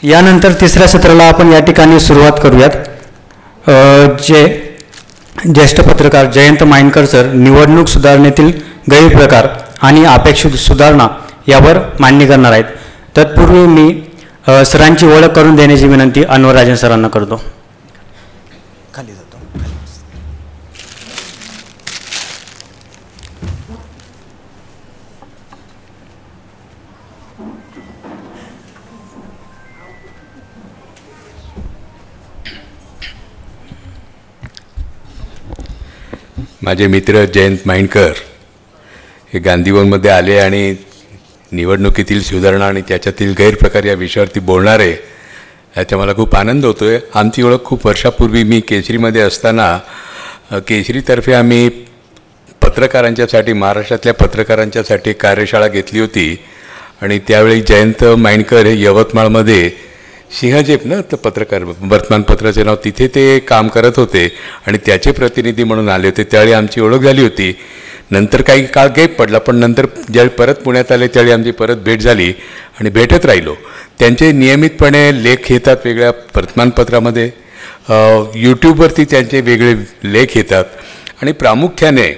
यानंतर तिसऱ्या सत्राला आपण या ठिकाणी सुरुवात करूयात. जे ज्येष्ठ पत्रकार जयंत माइंडकर सर निवडणूक सुधारणेतील गैरप्रकार आणि अपेक्षित सुधारणा यावर मांडणी करणार आहेत. तत्पूर्वी मी सरांची ओळख करून देण्याची विनंती अनवर राजन सरांना करतो. खाली जातो. माझे मित्र जयंत माइंडकर हे गांधीभवनमध्ये आले आणि निवडणुकीतील सुधारणा आणि त्याच्यातील गैरप्रकार या विषयावरती बोलणार आहे. याचा मला खूप आनंद होतो आहे. आमची ओळख खूप वर्षापूर्वी मी केसरीमध्ये असताना केसरीतर्फे आम्ही पत्रकारांच्यासाठी महाराष्ट्रातल्या पत्रकारांच्यासाठी कार्यशाळा घेतली होती आणि त्यावेळी जयंत माइंडकर हे यवतमाळमध्ये सिंहजेब ना तर पत्रकार वर्तमानपत्राचे नाव तिथे ते काम करत होते आणि त्याचे प्रतिनिधी म्हणून आले होते. त्यावेळी आमची ओळख झाली होती. नंतर काही काळ गॅप पडला पण नंतर ज्यावेळी परत पुण्यात आले त्यावेळी आमची परत भेट झाली आणि भेटत राहिलो. त्यांचे नियमितपणे लेख येतात वेगळ्या वर्तमानपत्रामध्ये, यूट्यूबवरती त्यांचे वेगळे लेख येतात आणि प्रामुख्याने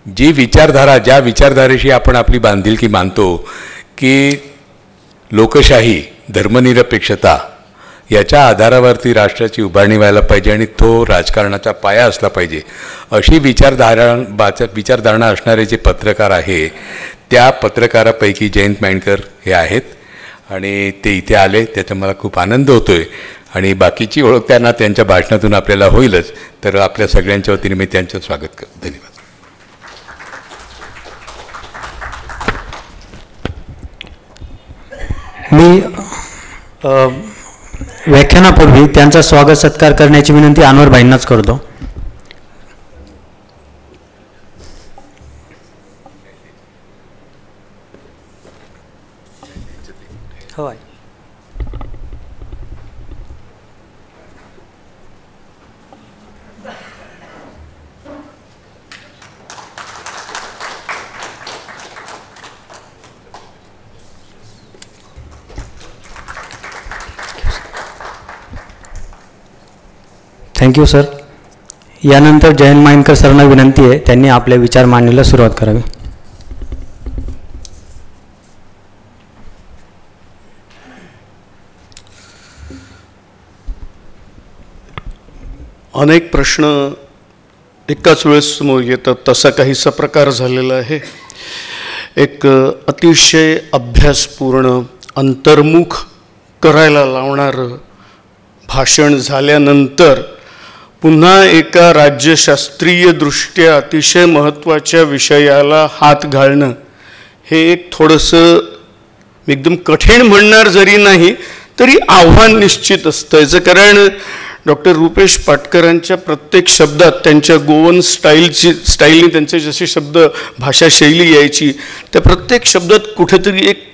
जी विचारधारा ज्या विचारधारेशी आपण आपली बांधिलकी मानतो की लोकशाही धर्मनिरपेक्षता याच्या आधारावरती राष्ट्राची उभारणी व्हायला पाहिजे आणि तो राजकारणाचा पाया असला पाहिजे अशी विचारधारणा असणारे जे पत्रकार आहे त्या पत्रकारापैकी जयंत माइंडकर हे आहेत आणि ते इथे आले. त्याचा मला खूप आनंद होतो आहे आणि बाकीची ओळख त्यांना त्यांच्या भाषणातून आपल्याला होईलच. तर आपल्या सगळ्यांच्या वतीने मी त्यांचं स्वागत करतो. धन्यवाद. मी व्याख्यानापूर्वी त्यांचा स्वागत सत्कार करण्याची विनंती अनवर भाईंनाच करतो. हो आहे. Thank you sir. यानंतर जयंत माइंडकर सरांना विनंती आहे त्यांनी आपले विचार मांडण्याला सुरुवात करावी. अनेक प्रश्न एकाच वेळेस समोर येतात तसा काहीसा प्रकार झालेला आहे. एक अतिशय अभ्यासपूर्ण अंतर्मुख करायला लावणारं भाषण झाल्यानंतर पुन्हा एका राज्यशास्त्रीय दृष्ट्या अतिशय महत्त्वाच्या विषयाला हात घालणं हे एक थोडंसं एकदम कठीण म्हणणार जरी नाही तरी आव्हान निश्चित असतं. याचं कारण डॉक्टर रुपेश पाटकरांच्या प्रत्येक शब्दात त्यांच्या गोवन स्टाईलनी त्यांचे जसे शब्द भाषाशैली यायची त्या प्रत्येक शब्दात कुठेतरी एक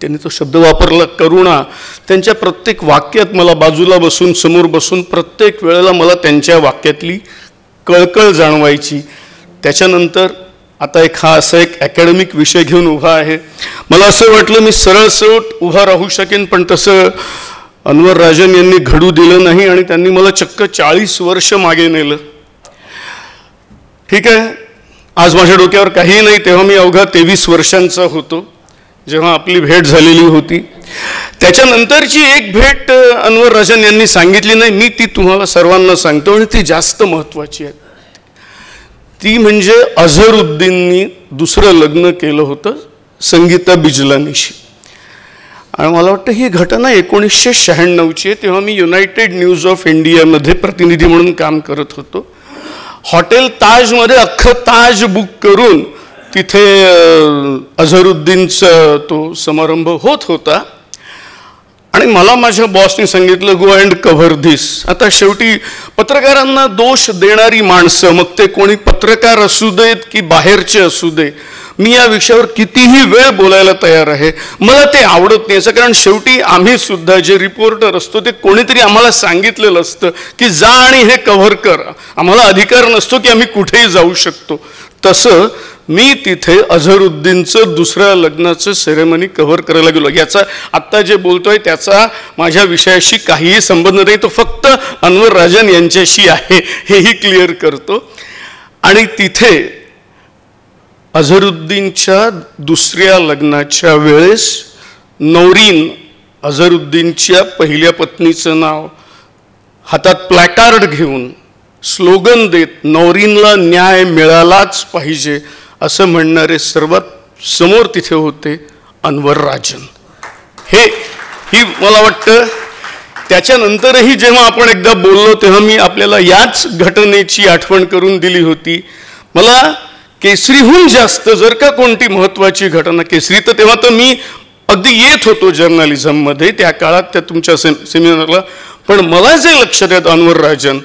त्यांनी तो शब्द वापरला करुणा. त्यांच्या प्रत्येक वाक्यात मला बाजूला बसून समोर बसून प्रत्येक वेळेला मला त्यांच्या वाक्यातली कळकळ जाणवायची. त्याच्यानंतर आता असा एक अकॅडमिक विषय घेऊन उभा आहे. मला असं वाटलं मी सरळसोट उभा राहू शकेन पण तसं अनवर राजन यांनी घडू दिलं नाही आणि त्यांनी मला चक्क 40 वर्ष मागे नेलं. ठीक आहे, आज माझ्या डोक्यावर काही नाही. तेव्हा मी अवघा 23 वर्षांचा होतो जेव्हा आपली भेट झालेली होती. त्याच्यानंतरची एक भेट अनवर राजन यांनी सांगितली नाही, मी ती तुम्हाला सर्वांना सांगतो आणि ती जास्त महत्त्वाची आहे. ती म्हणजे अझरुद्दीननी दुसरं लग्न केलं होतं संगीता बिजलानीशी आणि मला वाटतं ही घटना 1996ची आहे. तेव्हा मी युनायटेड न्यूज ऑफ इंडियामध्ये प्रतिनिधी म्हणून काम करत होतो. हॉटेल ताजमध्ये अख्खं ताज बुक करून तिथे अझरुद्दीनचा तो समारंभ होत होता आणि मला माझ्या बॉसने सांगितलं गो अँड कव्हर धिस. आता शेवटी पत्रकारांना दोष देणारी माणसं मग ते कोणी पत्रकार असू देत की बाहेरचे असू दे मी या विषयावर कितीही वेळ बोलायला तयार आहे. मला ते आवडत नाही असं, कारण शेवटी आम्ही सुद्धा जे रिपोर्टर असतो ते कोणीतरी आम्हाला सांगितलेलं असतं की जा आणि हे कव्हर कर. आम्हाला अधिकार नसतो की आम्ही कुठेही जाऊ शकतो. तसं मी तिथे अझरुद्दीनचं दुसऱ्या लग्नाचं सेरेमनी कव्हर करायला गेलो. याचा आत्ता जे बोलतोय त्याचा माझ्या विषयाशी काहीही संबंध नाही, तो फक्त अनवर राजन यांच्याशी आहे हेही क्लिअर करतो. आणि तिथे अझरुद्दीनच्या दुसऱ्या लग्नाच्या वेळेस नौरीन, अझरुद्दीनच्या पहिल्या पत्नीचं नाव, हातात प्लॅकार्ड घेऊन स्लोगन देत नौरीनला न्याय मिळालाच पाहिजे असं म्हणणारे सर्वात समोर तिथे होते अनवर राजन. ही मला वाटतं त्याच्यानंतरही जेव्हा आपण एकदा बोललो तेव्हा मी आपल्याला याच घटनेची आठवण करून दिली होती. मला केसरीहून जास्त जर का कोणती महत्त्वाची घटना, केसरी तर तेव्हा तर मी अगदी येत होतो जर्नलिझममध्ये त्या काळात त्या तुमच्या सेमिनारला, पण मला जे लक्षात येत अनवर राजन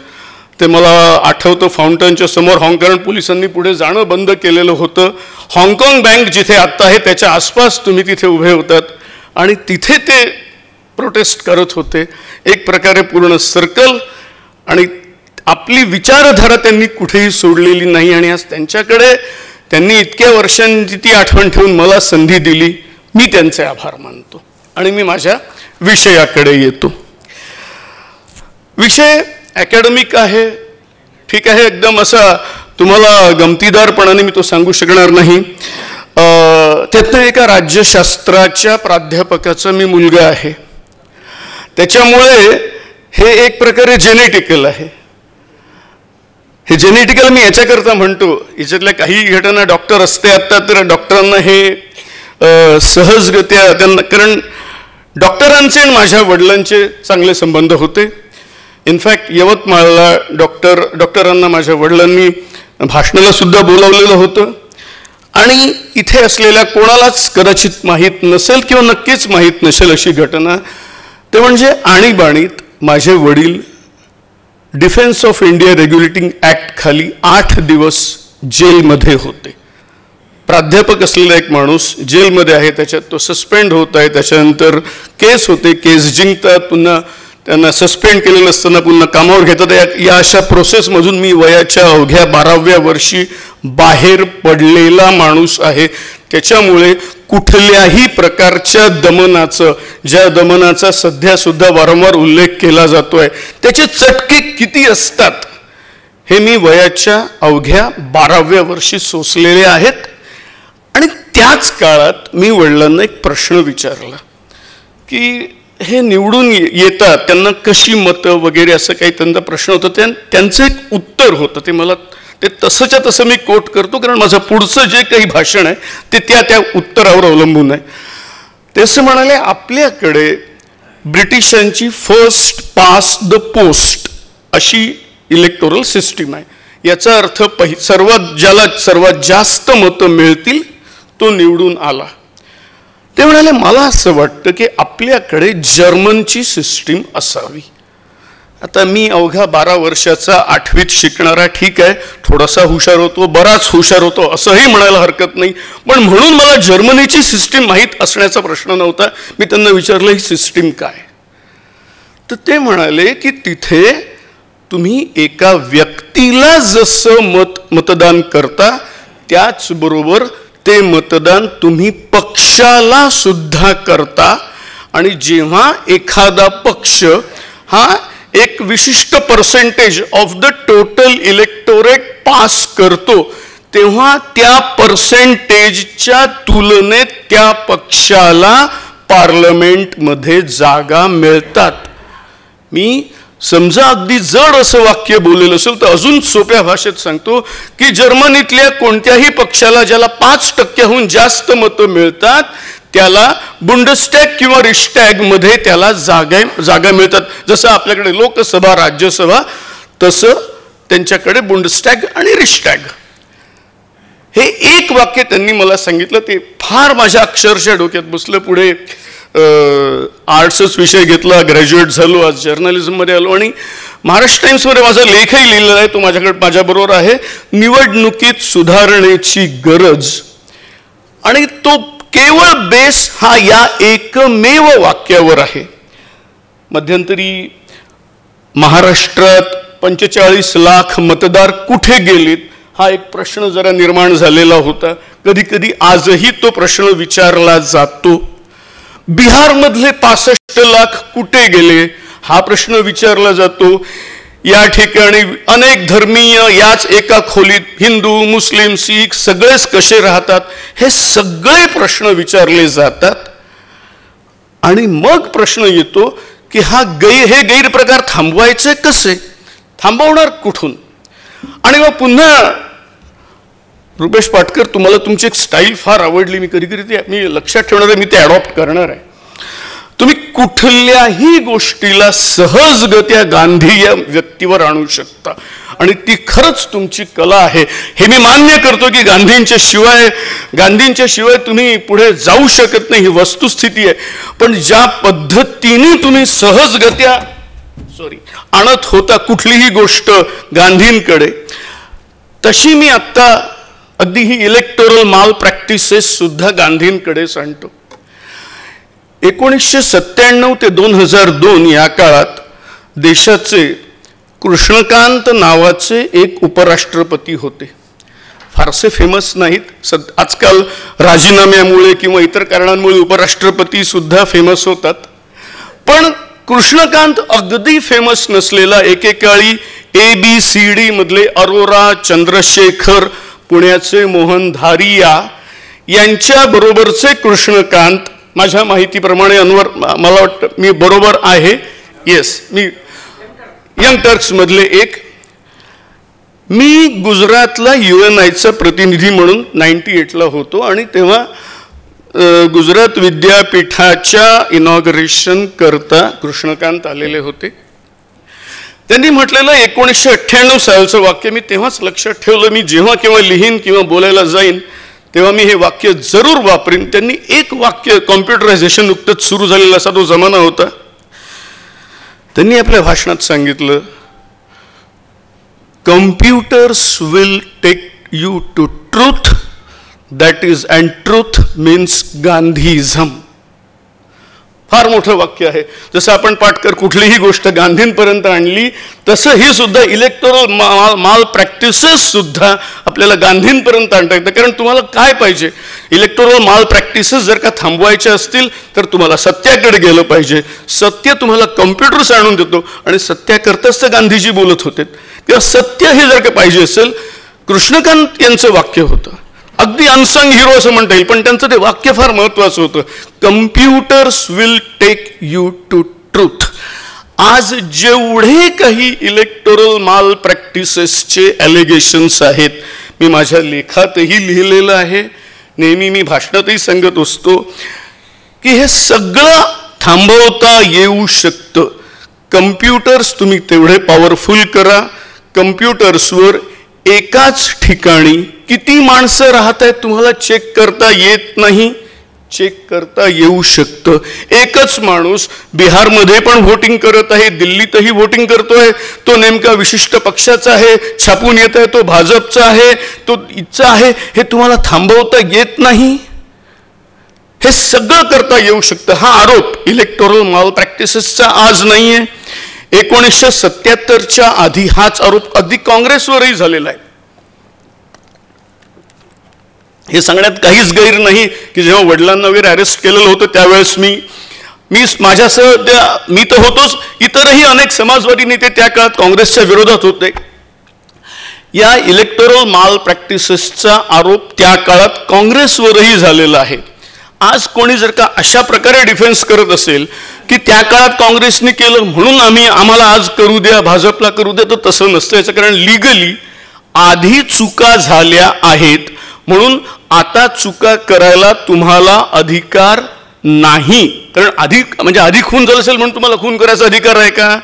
ते मला आठवतं फाउंटनच्या समोर हाँगकाँग पोलिसांनी पुढे जाणं बंद केलेलं होतं. हाँगकाँग बँक जिथे आत्ता आहे त्याच्या आसपास तुम्ही तिथे उभे होतात आणि तिथे ते प्रोटेस्ट करत होते. एक प्रकारे पूर्ण सर्कल, आणि आपली विचारधारा त्यांनी कुठेही सोडलेली नाही. आणि आज त्यांच्याकडे त्यांनी इतक्या वर्षांची ती आठवण ठेवून मला संधी दिली, मी त्यांचे आभार मानतो. आणि मी माझ्या विषयाकडे येतो. विषय अकॅडमिक आहे, ठीक आहे, एकदम असा तुम्हाला गमतीदारपणाने मी तो सांगू शकणार नाही. त्यातनं एका राज्यशास्त्राच्या प्राध्यापकाचा मी मुलगा आहे, त्याच्यामुळे हे एक प्रकारे जेनेटिकल आहे. हे जेनेटिकल मी याच्याकरता म्हणतो, याच्यातल्या काही घटना डॉक्टर असते आता तर डॉक्टरांना हे सहजगत्या त्यांना, कारण डॉक्टरांचे आणि माझ्या वडिलांचे चांगले संबंध होते. इनफॅक्ट यवतमाळला डॉक्टरांना माझ्या वडिलांनी भाषणाला सुद्धा बोलावलेलं होतं. आणि इथे असलेल्या कोणालाच कदाचित माहीत नसेल किंवा नक्कीच माहीत नसेल अशी घटना, ते म्हणजे आणीबाणीत माझे वडील defence of India regulating act खाली 8 दिवस जेलमध्ये होते. प्राध्यापक असलेला एक माणूस जेलमध्ये आहे, त्याच्यात तो सस्पेंड होत आहे, त्याच्यानंतर केस होते, केस जिंकतात, पुन्हा त्यांना सस्पेंड केलेलं असताना पुन्हा कामावर घेतात. या अशा प्रोसेसमधून मी वयाच्या अवघ्या 12व्या वर्षी बाहेर पडलेला माणूस आहे. त्याच्यामुळे कुठल्याही प्रकारच्या दमनाचं, ज्या दमनाचा सध्या सुद्धा वारंवार उल्लेख केला जातोय, त्याचे चटके किती असतात हे मी वयाच्या अवघ्या 12व्या वर्षी सोसलेले आहेत. आणि त्याच काळात मी वडिलांना एक प्रश्न विचारला की हे निवडून येतात त्यांना कशी मतं वगैरे, असं काही त्यांचा प्रश्न होता. त्यांचं एक उत्तर होतं, ते मला ते तसंच्या तसं मी कोट करतो, कारण माझं पुढचं जे काही भाषण आहे ते त्या उत्तरावर अवलंबून आहे. ते असं म्हणाले, आपल्याकडे ब्रिटिशांची फर्स्ट पास द पोस्ट अशी इलेक्टोरल सिस्टीम आहे. याचा अर्थ ज्याला सर्वात जास्त मतं मिळतील तो निवडून आला. ते म्हणाले, मला असं वाटतं की आपल्याकडे जर्मनची सिस्टीम असावी. आता मी अवघा 12 वर्षाचा 8वीत शिकणारा, ठीक आहे, थोडासा हुशार होतो, बराच हुशार होतो असंही म्हणायला हरकत नाही, पण म्हणून मला जर्मनीची सिस्टीम माहीत असण्याचा प्रश्न नव्हता. मी त्यांना विचारलं ही सिस्टीम काय, तर ते म्हणाले की तिथे तुम्ही एका व्यक्तीला जसं मतदान करता त्याचबरोबर ते मतदान तुम्ही पक्षाला सुद्धा करता. आणि जेव्हा एखादा पक्ष हा एक विशिष्ट percentage of the total electorate pass करतो तेव्हा त्या पर्सेंटेजच्या तुलनेत त्या पक्षाला पार्लमेंटमध्ये जागा मिळतात. मी समजा अगदी जड असं वाक्य बोललेलं असेल तर अजून सोप्या भाषेत सांगतो की जर्मनीतल्या कोणत्याही पक्षाला ज्याला 5% जास्त मतं मिळतात त्याला बुंडस्टॅग किंवा रिश्टॅग मध्ये त्याला जागा मिळतात. जसं आपल्याकडे लोकसभा राज्यसभा तसं त्यांच्याकडे बुंडस्टॅग आणि रिश्टॅग. हे एक वाक्य त्यांनी मला सांगितलं, ते फार माझ्या अक्षरशः डोक्यात बसलं. पुढे आर्ट्सच विषय घेतला, ग्रॅज्युएट झालो, आज जर्नलिझममध्ये आलो आणि महाराष्ट्र टाइम्समध्ये माझा लेखही लिहिलेला आहे, तो माझ्याबरोबर आहे. निवडणुकीत सुधारणेची गरज आणि तो केवळ बेस हा या एकमेव वाक्यावर आहे. मध्यंतरी महाराष्ट्रात 45 लाख मतदार कुठे गेलेत हा एक प्रश्न जरा निर्माण झालेला होता. कधी कधी आजही तो प्रश्न विचारला जातो. बिहारमधले 65 लाख कुठे गेले हा प्रश्न विचारला जातो. या ठिकाणी अनेक धर्मीय याच एका खोलीत हिंदू, मुस्लिम, शीख सगळेच कसे राहतात हे सगळे प्रश्न विचारले जातात. आणि मग प्रश्न येतो की हे गैरप्रकार थांबवायचे कसे, थांबवणार कुठून. आणि मग पुन्हा रुपेश पाटकर, तुम्हाला तुमची एक स्टाईल फार आवडली. मी कधी कधी मी लक्षात ठेवणार आहे, मी ते अडॉप्ट करणार आहे. तुम्ही कुठल्याही गोष्टीला सहजगत्या गांधी या व्यक्तीवर आणू शकता आणि ती खरंच तुमची कला आहे. हे मी मान्य करतो की गांधींच्या शिवाय तुम्ही पुढे जाऊ शकत नाही, ही वस्तुस्थिती आहे. पण ज्या पद्धतीने तुम्ही सहजगत्या आणत होता कुठलीही गोष्ट गांधींकडे, तशी मी आत्ता अगदी ही इलेक्टोरल माल प्रॅक्टिसेस सुद्धा गांधींकडे सांगतो. 1997 ते 2002 या काळात देशाचे कृष्णकांत नावाचे एक उपराष्ट्रपती होते. फारसे फेमस नाहीत. आजकाल राजीनाम्यामुळे किंवा इतर कारणांमुळे उपराष्ट्रपती सुद्धा फेमस होतात. पण कृष्णकांत अगदी फेमस नसलेला, एकेकाळी ABCD मधले अरोरा, चंद्रशेखर, पुण्याचे मोहन धारिया यांच्या बरोबरचे कृष्णकांत, माझ्या माहितीप्रमाणे अनवर, मला वाटतं मी बरोबर आहे, येस, मी यंग टर्क्स मधले एक. मी गुजरातला UNIचा प्रतिनिधी म्हणून 98ला होतो आणि तेव्हा गुजरात विद्यापीठाच्या इनॉग्रेशन करता कृष्णकांत आलेले होते. त्यांनी म्हटलेलं 1998 सालचं वाक्य मी तेव्हाच लक्षात ठेवलं. मी जेव्हा केव्हा लिहीन किंवा बोलायला जाईन तेव्हा मी हे वाक्य जरूर वापरीन. त्यांनी एक वाक्य, कॉम्प्युटरायझेशन नुकतंच सुरू झालेला असा तो जमाना होता, त्यांनी आपल्या भाषणात सांगितलं, computers will take you to truth, that is and truth means Gandhism. फार मोठं वाक्य आहे. जसं आपण पाटकर कुठलीही गोष्ट गांधींपर्यंत आणली, तसं ही सुद्धा इलेक्टोरल माल प्रॅक्टिसेस सुद्धा आपल्याला गांधींपर्यंत आणता येतं. कारण तुम्हाला काय पाहिजे, इलेक्टोरल माल प्रॅक्टिसेस जर का थांबवायच्या असतील तर तुम्हाला सत्याकडे गेलं पाहिजे. सत्य तुम्हाला कम्प्युटर्स आणून देतो आणि सत्याकरताच तर गांधीजी बोलत होते. किंवा सत्य हे जर का पाहिजे असेल, कृष्णकांत यांचं वाक्य होतं, अगदी अनसंग हिरो असं म्हणता येईल, पण त्यांचं ते वाक्य फार महत्वाचं होतं, computers will take you to truth. आज जेवढे काही इलेक्टोरल माल प्रॅक्टिसेसचे ॲलिगेशन्स आहेत, मी माझ्या लेखातही लिहिलेलं आहे, नेहमी मी भाषणातही सांगत असतो की हे सगळं थांबवता येऊ शकतं. कम्प्युटर्स तुम्ही तेवढे पॉवरफुल करा. कम्प्युटर्सवर एकाच ठिकाणी किती माणसं राहत आहेत तुम्हाला चेक करता येत नाही, चेक करता येऊ शकतं. एकच माणूस बिहारमध्ये पण व्होटिंग करत आहे, दिल्लीतही व्होटिंग करतोय, तो नेमका विशिष्ट पक्षाचा आहे, छापून येत आहे तो भाजपचा आहे, तो इच्छा आहे, हे तुम्हाला थांबवता येत नाही. हे सगळं करता येऊ शकतं. हा आरोप इलेक्टोरल माल प्रॅक्टिसेसचा आज नाहीये, 1977च्या आधी हाच आरोप अगदी काँग्रेसवरही झालेला आहे. हे सांगण्यात काहीच गैर नाही की जेव्हा वडिलांना वगैरे अरेस्ट केलेलं होतं त्यावेळेस मी माझ्यासह मी तर होतोच, इतरही अनेक समाजवादी नेते त्या काळात काँग्रेसच्या विरोधात होते. या इलेक्टोरल माल प्रॅक्टिसेसचा आरोप त्या काळात काँग्रेसवरही झालेला आहे. आज कोणी जर का अशा प्रकारे डिफेन्स करत असेल की त्या काळात काँग्रेसने केलं म्हणून आम्हाला आज करू द्या, भाजपला करू द्या, तर तसं नसतं. याचं कारण लिगली आधी चुका झाल्या आहेत म्हणून आता चुका करायला तुम्हाला अधिकार नाही. कारण आधी खून झालं असेल म्हणून तुम्हाला खून करायचा अधिकार आहे का?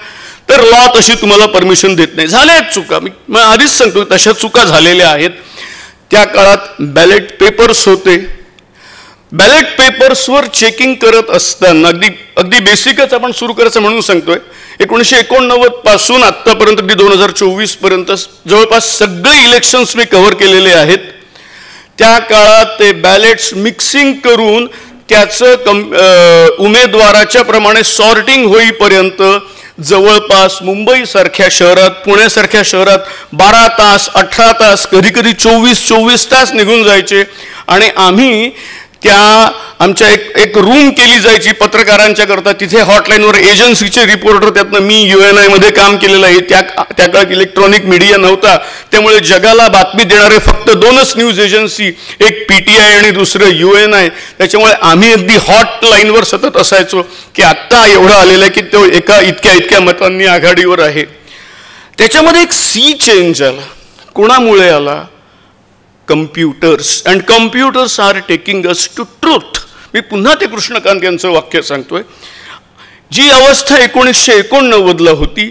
तर लॉ तशी तुम्हाला परमिशन देत नाही. झाल्या आहेत चुका, मी आधीच सांगतो तशा चुका झालेल्या आहेत. त्या काळात बॅलेट पेपर्स होते. बॅलेट पेपर्सवर चेकिंग करत असताना अगदी बेसिकच आपण सुरू करायचं म्हणून सांगतोय, 1989 पासून आत्तापर्यंत अगदी 2024 पर्यंत जवळपास सगळे इलेक्शन्स मी कव्हर केलेले आहेत. त्या काळात ते बॅलेट्स मिक्सिंग करून त्याचं उमेदवाराच्या प्रमाणे सॉर्टिंग होईपर्यंत जवळपास मुंबईसारख्या शहरात, पुण्यासारख्या शहरात 12 तास, 18 तास, कधीकधी 24 तास निघून जायचे. आणि आम्ही आमच्या एक रूम केली जायची पत्रकारांच्या करता. तिथे हॉटलाईनवर एजन्सीचे रिपोर्टर, त्यातनं मी UNI मध्ये काम केलेलं आहे. त्या काळात इलेक्ट्रॉनिक मीडिया नव्हता, त्यामुळे जगाला बातमी देणारे फक्त 2च न्यूज एजन्सी, एक PTI आणि दुसरं UNI. त्याच्यामुळे आम्ही अगदी हॉटलाईनवर सतत असायचो की आत्ता एवढं आलेलं आहे की तो एका इतक्या मतांनी आघाडीवर आहे. त्याच्यामध्ये एक सी चेंज आला. कोणामुळे आला? Computers. And computers are taking us to truth. मी पुन्हा ते कृष्णकांत यांचं वाक्य सांगतोय. जी अवस्था 1989ला होती,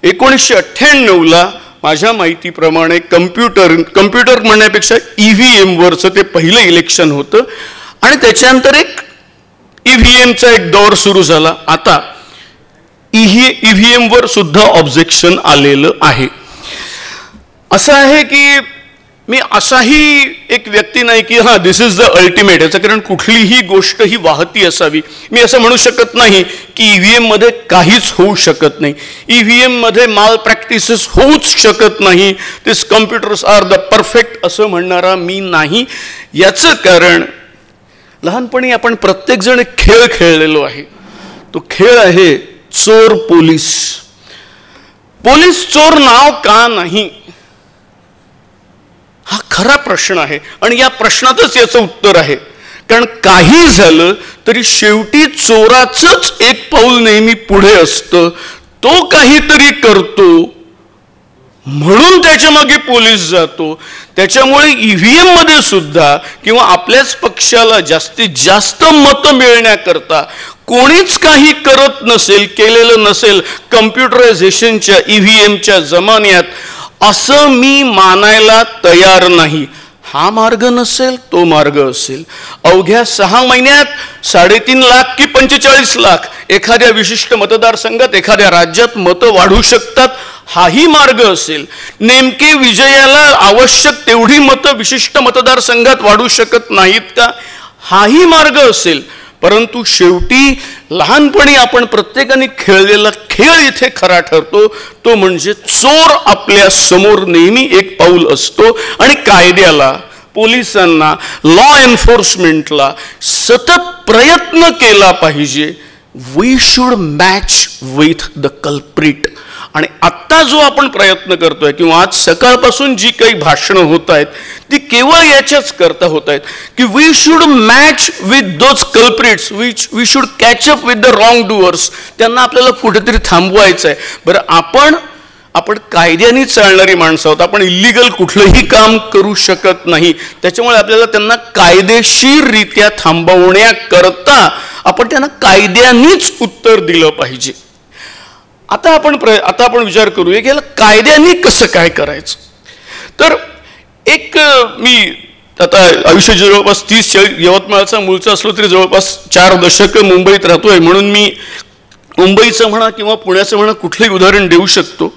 1998ला माझ्या माहितीप्रमाणे कम्प्युटर म्हणण्यापेक्षा EVM वरचं ते पहिलं इलेक्शन होतं. आणि त्याच्यानंतर एक EVMचा एक दौर सुरू झाला. आता EVM वर सुद्धा ऑब्जेक्शन आलेलं आहे. असं आहे की मी असाही एक व्यक्ती नाही की हां दिस इज द अल्टिमेट, याचं कारण कुठलीही गोष्ट ही वाहती असावी. मी असं म्हणू शकत नाही की EVM मध्ये काहीच होऊ शकत नाही, EVM मध्ये माल प्रॅक्टिसेस होऊच शकत नाही, दिस कम्प्युटर्स आर द परफेक्ट असं म्हणणारा मी नाही. याचं कारण लहानपणी आपण प्रत्येकजण एक खेळ खेळलेलो आहे. तो खेळ आहे चोर पोलीस. पोलीस चोर नाव का नाही, हा खरा प्रश्न आहे. आणि या प्रश्नातच याचं उत्तर आहे. कारण काही झालं तरी शेवटी चोराचंच एक पाऊल नेहमी पुढे असतं. तो काहीतरी करतो म्हणून त्याच्या मागे पोलीस जातो. त्याच्यामुळे EVM मध्ये सुद्धा किंवा आपल्याच पक्षाला जास्तीत जास्त मतं मिळण्याकरता कोणीच काही करत नसेल, केलेलं नसेल कम्प्युटरायझेशनच्या EVMच्या जमान्यात, असं मी मानायला तयार नाही. हा मार्ग नसेल तो मार्ग असेल. अवघ्या 6 महिन्यात 3.5 लाख की 45 लाख एखाद्या विशिष्ट मतदारसंघात, एखाद्या राज्यात मतं वाढू शकतात, हाही मार्ग असेल. नेमके विजयाला आवश्यक तेवढी मतं विशिष्ट मतदारसंघात वाढू शकत नाहीत का, हाही मार्ग असेल. परंतु शेवटी लहानपणी आपण प्रत्येकाने खेळलेला खेळ इथे खरा ठरतो. तो म्हणजे चोर आपल्या समोर नेहमी एक पाऊल असतो. आणि कायद्याला, पोलिसांना, लॉ एन्फोर्समेंटला सतत प्रयत्न केला पाहिजे. We should match with the culprit. आणि आत्ता जो आपण प्रयत्न करतोय किंवा आज सकाळपासून जी काही भाषणं होत आहेत ती केवळ याच्याच करता होत आहेत की we should match with those culprits, we should catch up with the wrongdoers. त्यांना आपल्याला कुठेतरी थांबवायचं आहे. बरं, आपण कायद्याने चालणारी माणसं आहोत. आपण इल्लिगल कुठलंही काम करू शकत नाही. त्याच्यामुळे आपल्याला त्यांना कायदेशीररित्या थांबवण्याकरता आपण त्यांना कायद्यानेच उत्तर दिलं पाहिजे. आता आपण विचार करूया की याला कायद्याने कसं काय करायचं. तर एक मी आता आयुष्य जवळपास 30-40 यवतमाळचा मूळचा असलो तरी जवळपास 4 दशकं मुंबईत राहतोय, म्हणून मी मुंबईचं म्हणा किंवा पुण्याचं म्हणा कुठलंही उदाहरण देऊ शकतो.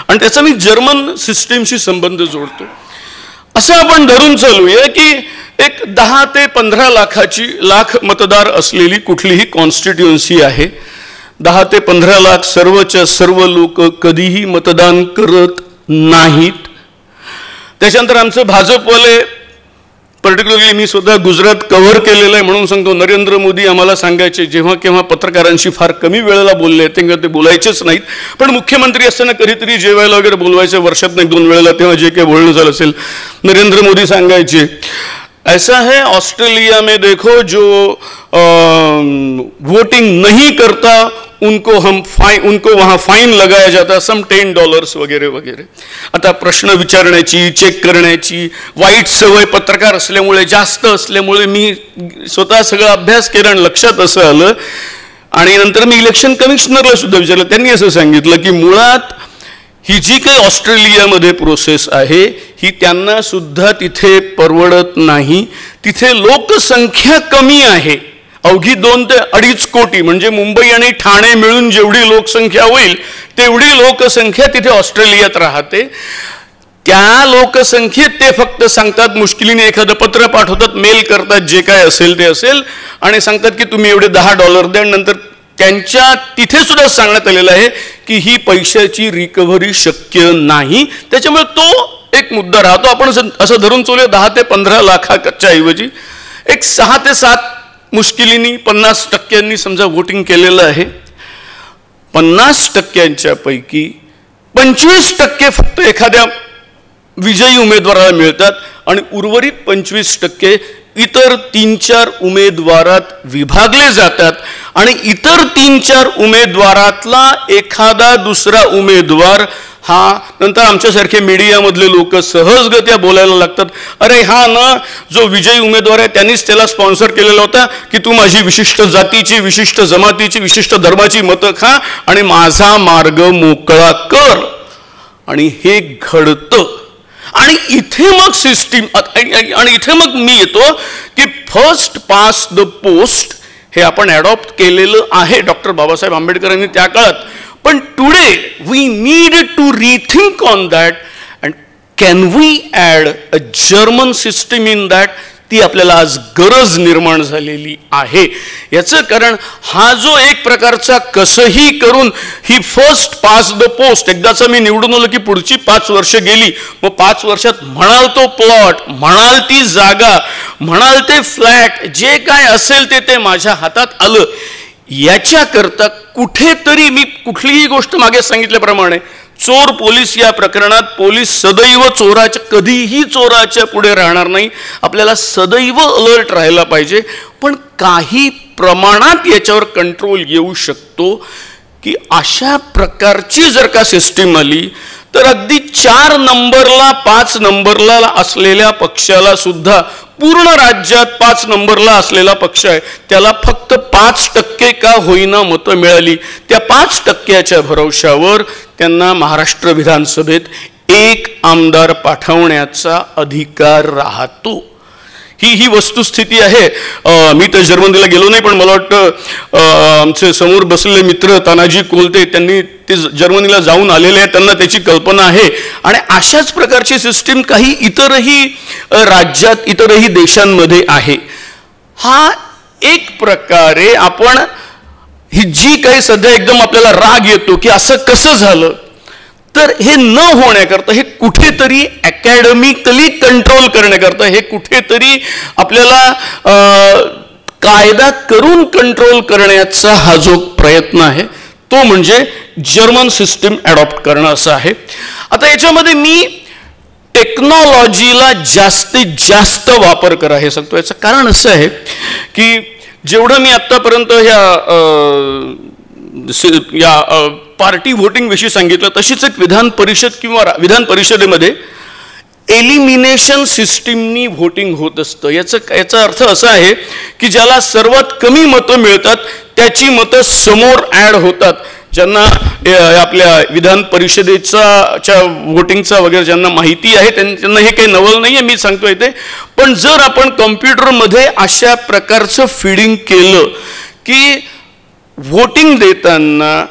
आणि त्याचा मी जर्मन सिस्टीमशी संबंध जोडतो. असं आपण धरून चालूया की एक 10 ते 15 लाख मतदार असलेली कुठलीही कॉन्स्टिट्युएन्सी आहे. 10 ते 15 लाख सर्वच्या सर्व लोक कधीही मतदान करत नाहीत. त्याच्यानंतर आमचं भाजपवाले, पर्टिक्युलरली मी स्वतः गुजरात कव्हर केलेलं आहे म्हणून सांगतो, नरेंद्र मोदी आम्हाला सांगायचे जेव्हा केव्हा पत्रकारांशी फार कमी वेळेला बोलले तेव्हा ते बोलायचेच नाहीत, पण मुख्यमंत्री असताना कधीतरी जेवायला वगैरे बोलवायचे वर्षात 1-2 वेळेला, तेव्हा जे काही बोलणं झालं असेल नरेंद्र मोदी सांगायचे, ऐसा है ऑस्ट्रेलिया में देखो जो वोटिंग नहीं करता उनको वहाँ फाइन लगाया जाता, सम $10 वगैरे वगैरे. आता प्रश्न विचारण्याची, चेक करण्याची वाईट सवय पत्रकार असल्यामुळे, जास्त असल्यामुळे मी स्वतः सगळा अभ्यास केला आणि लक्षात असं आलं. आणि नंतर मी इलेक्शन कमिशनरला सुद्धा विचारलं. त्यांनी असं सांगितलं की मुळात ही जी काही ऑस्ट्रेलियामध्ये प्रोसेस आहे ही त्यांना सुद्धा तिथे परवडत नाही. तिथे लोकसंख्या कमी आहे, अवघी 2 ते 2.5 कोटी, म्हणजे मुंबई आणि ठाणे मिळून जेवढी लोकसंख्या होईल तेवढी लोकसंख्या तिथे ऑस्ट्रेलियात राहते. त्या लोकसंख्येत ते फक्त सांगतात, मुश्किलीने एखादं पत्र पाठवतात, मेल करतात, जे काय असेल ते असेल, आणि सांगतात की तुम्ही एवढे $10 द्या. नंतर त्यांच्या तिथे सुद्धा सांगण्यात आलेलं आहे की ही पैशाची रिकव्हरी शक्य नाही. त्याच्यामुळे तो एक मुद्दा राहतो. आपण असं धरून चोले 10 ते 15 लाखाच्या ऐवजी एक 6 ते 7 मुश्किलीने 50% समजा वोटिंग केलेलं आहे. 50% पैकी 25% फक्त एखाद्या विजयी उमेदवाराला मिळतात आणि उर्वरित 25% इतर 3-4 उमेदवारात विभागले जातात आणि इतर 3-4 उमेदवारातला एखादा दुसरा उमेदवार हा नंतर आमच्यासारखे मीडियामधले लोक सहजगत्या बोलायला लागतात, अरे हा ना जो विजयी उमेदवार आहे त्यांनीच त्याला स्पॉन्सर केलेला होता की तू माझी विशिष्ट जातीची, विशिष्ट जमातीची, विशिष्ट धर्माची मतं खा आणि माझा मार्ग मोकळा कर. आणि हे घडतं. आणि इथे मग सिस्टीम आणि इथे मग मी येतो की फर्स्ट पास द पोस्ट हे आपण अडॉप्ट केलेलं आहे डॉक्टर बाबासाहेब आंबेडकरांनी त्या काळात. पण today we need to rethink on that and can we add a German system in that. ती आपल्याला आज गरज निर्माण झालेली आहे. याचं कारण हा जो एक प्रकारचा कसंही करून ही फर्स्ट पास द पोस्ट, एकदाचा मी निवडून आलो की पुढची 5 वर्ष गेली, मग 5 वर्षात म्हणाल तो प्लॉट, म्हणाल ती जागा, म्हणाल ते फ्लॅट, जे काय असेल ते माझ्या हातात आलं. याच्याकरता कुठेतरी मी कुठलीही गोष्ट मागे सांगितल्याप्रमाणे चोर पोलीस या प्रकरणात पोलीस सदैव कधीही चोराच्या पुढे राहणार नाही. आपल्याला सदैव अलर्ट राहायला पाहिजे. पण काही प्रमाणात याच्यावर कंट्रोल येऊ शकतो की अशा प्रकारची जर का सिस्टीम आली तर अगदी 4 नंबरला 5 नंबरला असलेल्या पक्षाला सुद्धा, पूर्ण राज्यात 5 नंबरला असलेला पक्ष आहे त्याला फक्त 5% का होईना मतं मिळाली. त्या 5%च्या भरवशावर त्यांना महाराष्ट्र विधानसभेत 1 आमदार पाठवण्याचा अधिकार राहतो. ही वस्तुस्थिती आहे. मी तर जर्मनीला गेलो नाही, पण मला वाटतं आमचे समोर बसलेले मित्र तानाजी कोलते त्यांनी ते जर्मनीला जाऊन आलेले आहेत, त्यांना त्याची कल्पना आहे. आणि अशाच प्रकारची सिस्टीम काही इतरही राज्यात, इतरही देशांमध्ये आहे. हा एक प्रकारे आपण ही जी काही सध्या एकदम आपल्याला राग येतो की असं कसं झालं, तर हे न होण्याकरता, हे कुठेतरी अकॅडमिकली कंट्रोल करण्याकरता, हे कुठेतरी आपल्याला कायदा करून कंट्रोल करण्याचा हा जो प्रयत्न आहे तो म्हणजे जर्मन सिस्टीम अडॉप्ट करणं असं आहे. आता याच्यामध्ये मी टेक्नॉलॉजीला जास्तीत जास्त वापर करा हे सांगतो. याचं कारण असं आहे की जेवढं मी आत्तापर्यंत या पार्टी व्होटिंग विषयी सांगितलं, तशीच एक विधान परिषद किंवा विधान परिषदेमध्ये एलिमिनेशन सिस्टीमनी व्होटिंग होत असतं. याचा अर्थ असा आहे की ज्याला सर्वात कमी मतं मिळतात त्याची मतं समोर ॲड होतात. ज्यांना आपल्या विधान परिषदेच्या व्होटिंगचा वगैरे ज्यांना माहिती आहे त्यांना हे काही नवल नाही आहे मी सांगतोय ते. पण जर आपण कॉम्प्युटरमध्ये अशा प्रकारचं फीडिंग केलं की व्होटिंग देताना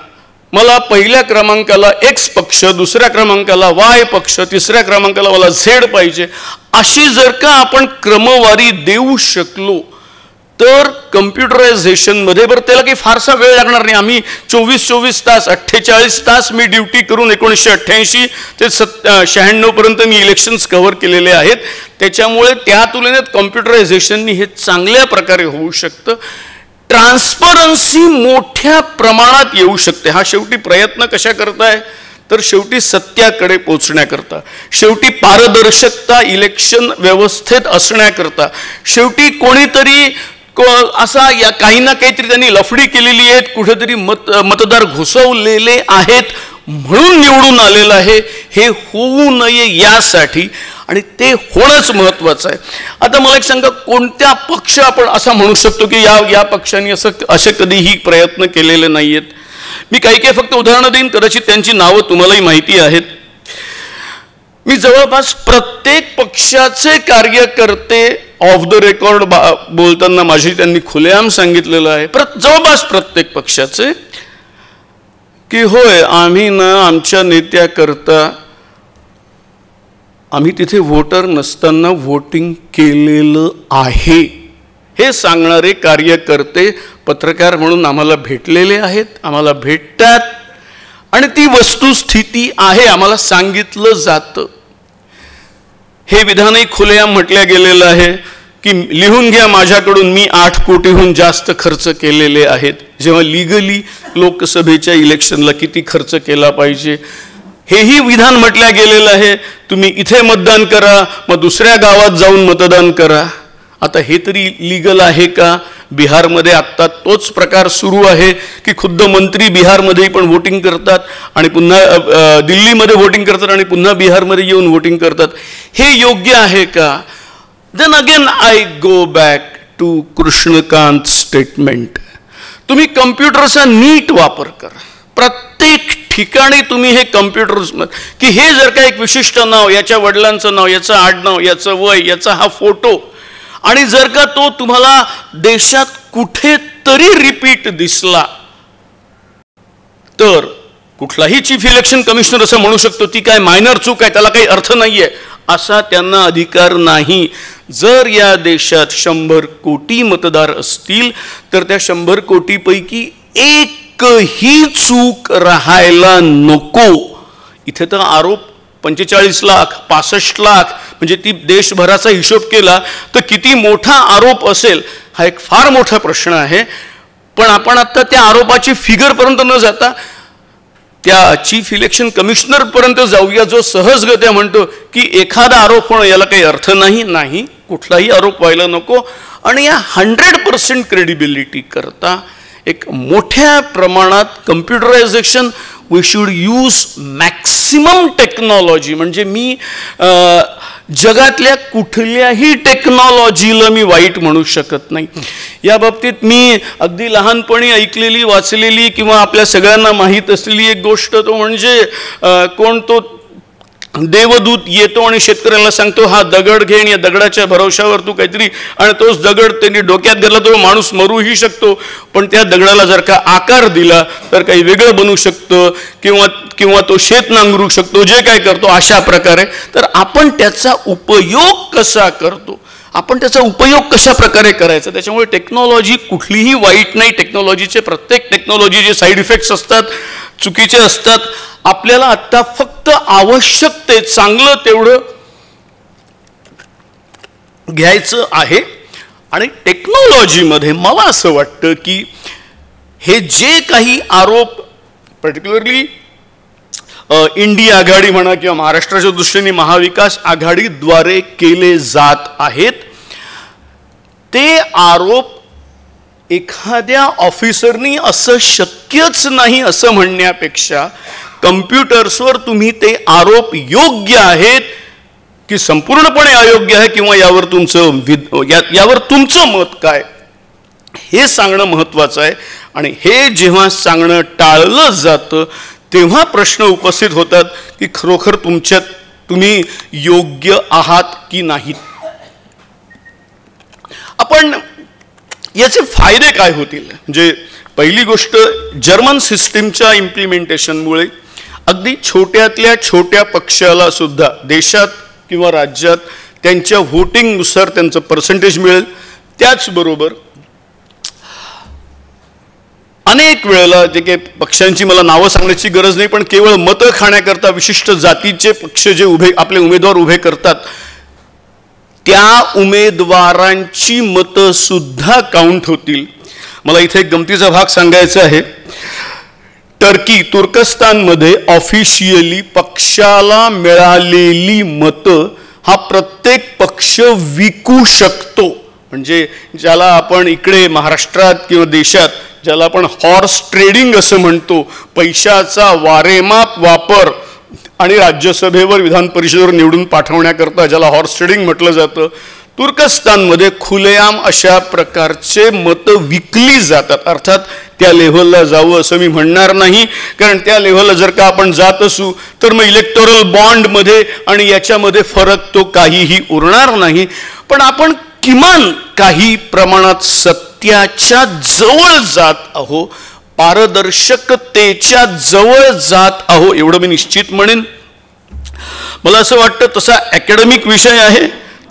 मला पहिल्या क्रमांकाला X पक्ष, दुसऱ्या क्रमांकाला Y पक्ष, तिसऱ्या क्रमांकाला मला Z पाहिजे, अशी जर का आपण क्रमवारी देऊ शकलो तर कम्प्युटरायझेशनमध्ये बरं त्याला काही फारसा वेळ लागणार नाही. आम्ही 24 तास 48 तास मी ड्युटी करून 1988 ते 96 पर्यंत मी इलेक्शन्स कव्हर केलेले आहेत. त्याच्यामुळे त्या तुलनेत कम्प्युटरायझेशननी हे चांगल्या प्रकारे होऊ शकतं. ट्रान्सपरन्सी मोठ्या प्रमाणात येऊ शकते. हा शेवटी प्रयत्न कशा करताय तर शेवटी सत्याकडे पोचण्याकरता, शेवटी पारदर्शकता इलेक्शन व्यवस्थेत असण्याकरता, शेवटी कोणीतरी असा या काही ना काहीतरी त्यांनी लफडी केलेली आहेत, कुठेतरी मतदार घुसवलेले आहेत म्हणून निवडून आलेलं आहे. हे होऊ नये यासाठी, आणि ते होणंच महत्वाचं आहे. आता मला एक सांगा, कोणत्या पक्ष आपण असा म्हणू शकतो की या पक्षांनी असे कधीही प्रयत्न केलेले नाही आहेत. मी काही फक्त उदाहरणं देईन, कदाचित त्यांची नावं तुम्हालाही माहिती आहेत. मी जवळपास प्रत्येक पक्षाचे कार्यकर्ते ऑफ द रेकॉर्ड बोलताना माझी त्यांनी खुलेआम सांगितलेलं आहे, जवळपास प्रत्येक पक्षाचे, की होय आम्ही ना आमच्या नेत्याकरता आम्ही तिथे व्होटर नसताना व्होटिंग केलेलं आहे हे सांगणारे कार्यकर्ते पत्रकार म्हणून आम्हाला भेटलेले आहेत, आम्हाला भेटतात आणि ती वस्तुस्थिती आहे, आम्हाला सांगितलं जातं. हे विधानही खुलेआम म्हटल्या गेलेलं आहे की लिहून घ्या माझ्याकडून, मी 8 कोटीहून जास्त खर्च केलेले आहेत. जेव्हा लिगली लोकसभेच्या इलेक्शनला किती खर्च केला पाहिजे हेही विधान म्हटल्या गेलेलं आहे. तुम्ही इथे मतदान करा, मग दुसऱ्या गावात जाऊन मतदान करा. आता हे तरी लीगल आहे का? बिहारमध्ये आत्ता तोच प्रकार सुरू आहे की खुद्द मंत्री बिहारमध्येही पण वोटिंग करतात आणि पुन्हा दिल्लीमध्ये वोटिंग करतात आणि पुन्हा बिहारमध्ये येऊन वोटिंग करतात. हे योग्य आहे का? Then again I go back to Krishnakant statement. तुम्ही कम्प्युटरचा नीट वापर करा. प्रत्येक ठिकाणी तुम्ही हे कम्प्युटर्स की हे जर का एक विशिष्ट नाव, याच्या वडिलांचं नाव, याचं आडनाव, याचं वय, याचा हा फोटो, आणि जर का तो तुम्हाला देशात कुठेतरी रिपीट दिसला तर कुठलाही चीफ इलेक्शन कमिशनर असं म्हणू शकतो ती काय मायनर चूक आहे, त्याला काही अर्थ नाहीये, असा त्यांना अधिकार नाही. जर या देशात 100 कोटी मतदार असतील तर त्या 100 कोटीपैकी एकही चूक राहायला नको. इथे तर आरोप 45 लाख 65 लाख म्हणजे ती देशभराचा हिशोब केला तर किती मोठा आरोप असेल हा एक फार मोठा प्रश्न आहे. पण आपण आता त्या आरोपाची फिगरपर्यंत न जाता त्या चीफ इलेक्शन कमिशनर पर्यंत जाऊया जो सहजगत्या म्हणतो की एखादा आरोप होणं याला काही अर्थ नाही, कुठलाही आरोप व्हायला नको. आणि या 100% क्रेडिबिलिटी करता एक मोठ्या प्रमाणात computerisation, we should use maximum technology. म्हणजे मी जगातल्या कुठल्याही टेक्नॉलॉजीला मी वाईट म्हणू शकत नाही. या बाबतीत मी अगदी लहानपणी ऐकलेली, वाचलेली किंवा आपल्या सगळ्यांना माहीत असलेली एक गोष्ट तो म्हणजे कोण तो देवदूत येतो आणि शेतकऱ्याला सांगतो हा दगड घे आणि या दगडाच्या भरवशावर तू काहीतरी, आणि तोच दगड त्यांनी डोक्यात घातला तो माणूस मरूही शकतो पण त्या दगडाला जर का आकार दिला तर काही वेगळं बनू शकतं किंवा तो शेत नांगरू शकतो, जे काय करतो अशा प्रकारे. तर आपण त्याचा उपयोग कसा करतो, आपण त्याचा उपयोग कशा प्रकारे करायचा. त्याच्यामुळे टेक्नॉलॉजी कुठलीही वाईट नाही. टेक्नॉलॉजीचे प्रत्येक टेक्नॉलॉजीचे साईड इफेक्ट्स असतात, चुकीचे असतात. आपल्याला आत्ता फक्त आवश्यक ते चांगलं तेवढं घ्यायचं आहे. आणि टेक्नॉलॉजीमध्ये मला असं वाटतं की हे जे काही आरोप पर्टिक्युलरली इंडिया आघाडी म्हणा किंवा महाराष्ट्राच्या दृष्टीने महाविकास आघाडीद्वारे केले जात आहेत ते आरोप एखाद्या ऑफिसरनी असं शक्यच नाही असं म्हणण्यापेक्षा कम्प्युटर्सवर तुम्ही ते आरोप योग्य आहेत की संपूर्णपणे अयोग्य आहे किंवा यावर तुमचं मत काय हे सांगणं महत्त्वाचं आहे. आणि हे जेव्हा सांगणं टाळलं जातं तेव्हा प्रश्न उपस्थित होतात की खरोखर तुम्ही योग्य आहात की नाहीत. आपण याचे फायदे काय होतील? म्हणजे पहिली गोष्ट, जर्मन सिस्टीमच्या इम्प्लिमेंटेशनमुळे अगदी छोट्यातल्या छोट्या पक्षाला सुद्धा देशात किंवा राज्यात त्यांच्या व्होटिंगनुसार त्यांचं पर्सेंटेज मिळेल. त्याचबरोबर अनेक वेळेला जे काही पक्षांची मला नावं सांगण्याची गरज नाही पण केवळ मतं खाण्याकरता विशिष्ट जातीचे पक्ष जे आपले उमेदवार उभे करतात त्या उमेदवारांची मतं सुद्धा काउंट होतील. मला इथे एक गमतीचा भाग सांगायचा आहे. तुर्कस्तानमध्ये ऑफिशियली पक्षाला मिळालेली मतं हा प्रत्येक पक्ष विकू शकतो. म्हणजे ज्याला आपण इकडे महाराष्ट्रात किंवा देशात ज्याला आपण हॉर्स ट्रेडिंग असं म्हणतो, पैशाचा वारेमाप वापर आणि राज्यसभेवर विधान परिषदेवर निवडून पाठवण्याकरता ज्याला हॉर्स ट्रेडिंग म्हटलं जातं, तुर्कस्तानमध्ये खुलेआम अशा प्रकारचे मतं विकली जातात. अर्थात त्या लेव्हलला जावं असं मी म्हणणार नाही, कारण त्या लेव्हलला जर का आपण जात असू तर मग इलेक्टोरल बॉन्डमध्ये आणि याच्यामध्ये फरक तो काहीही उरणार नाही. पण आपण किमान काही प्रमाणात सत्याच्या जवळ जात आहो, पारदर्शकतेच्या जवळ जात आहो एवढं मी निश्चित म्हणेन. मला असं वाटतं तसा अकॅडमिक विषय आहे,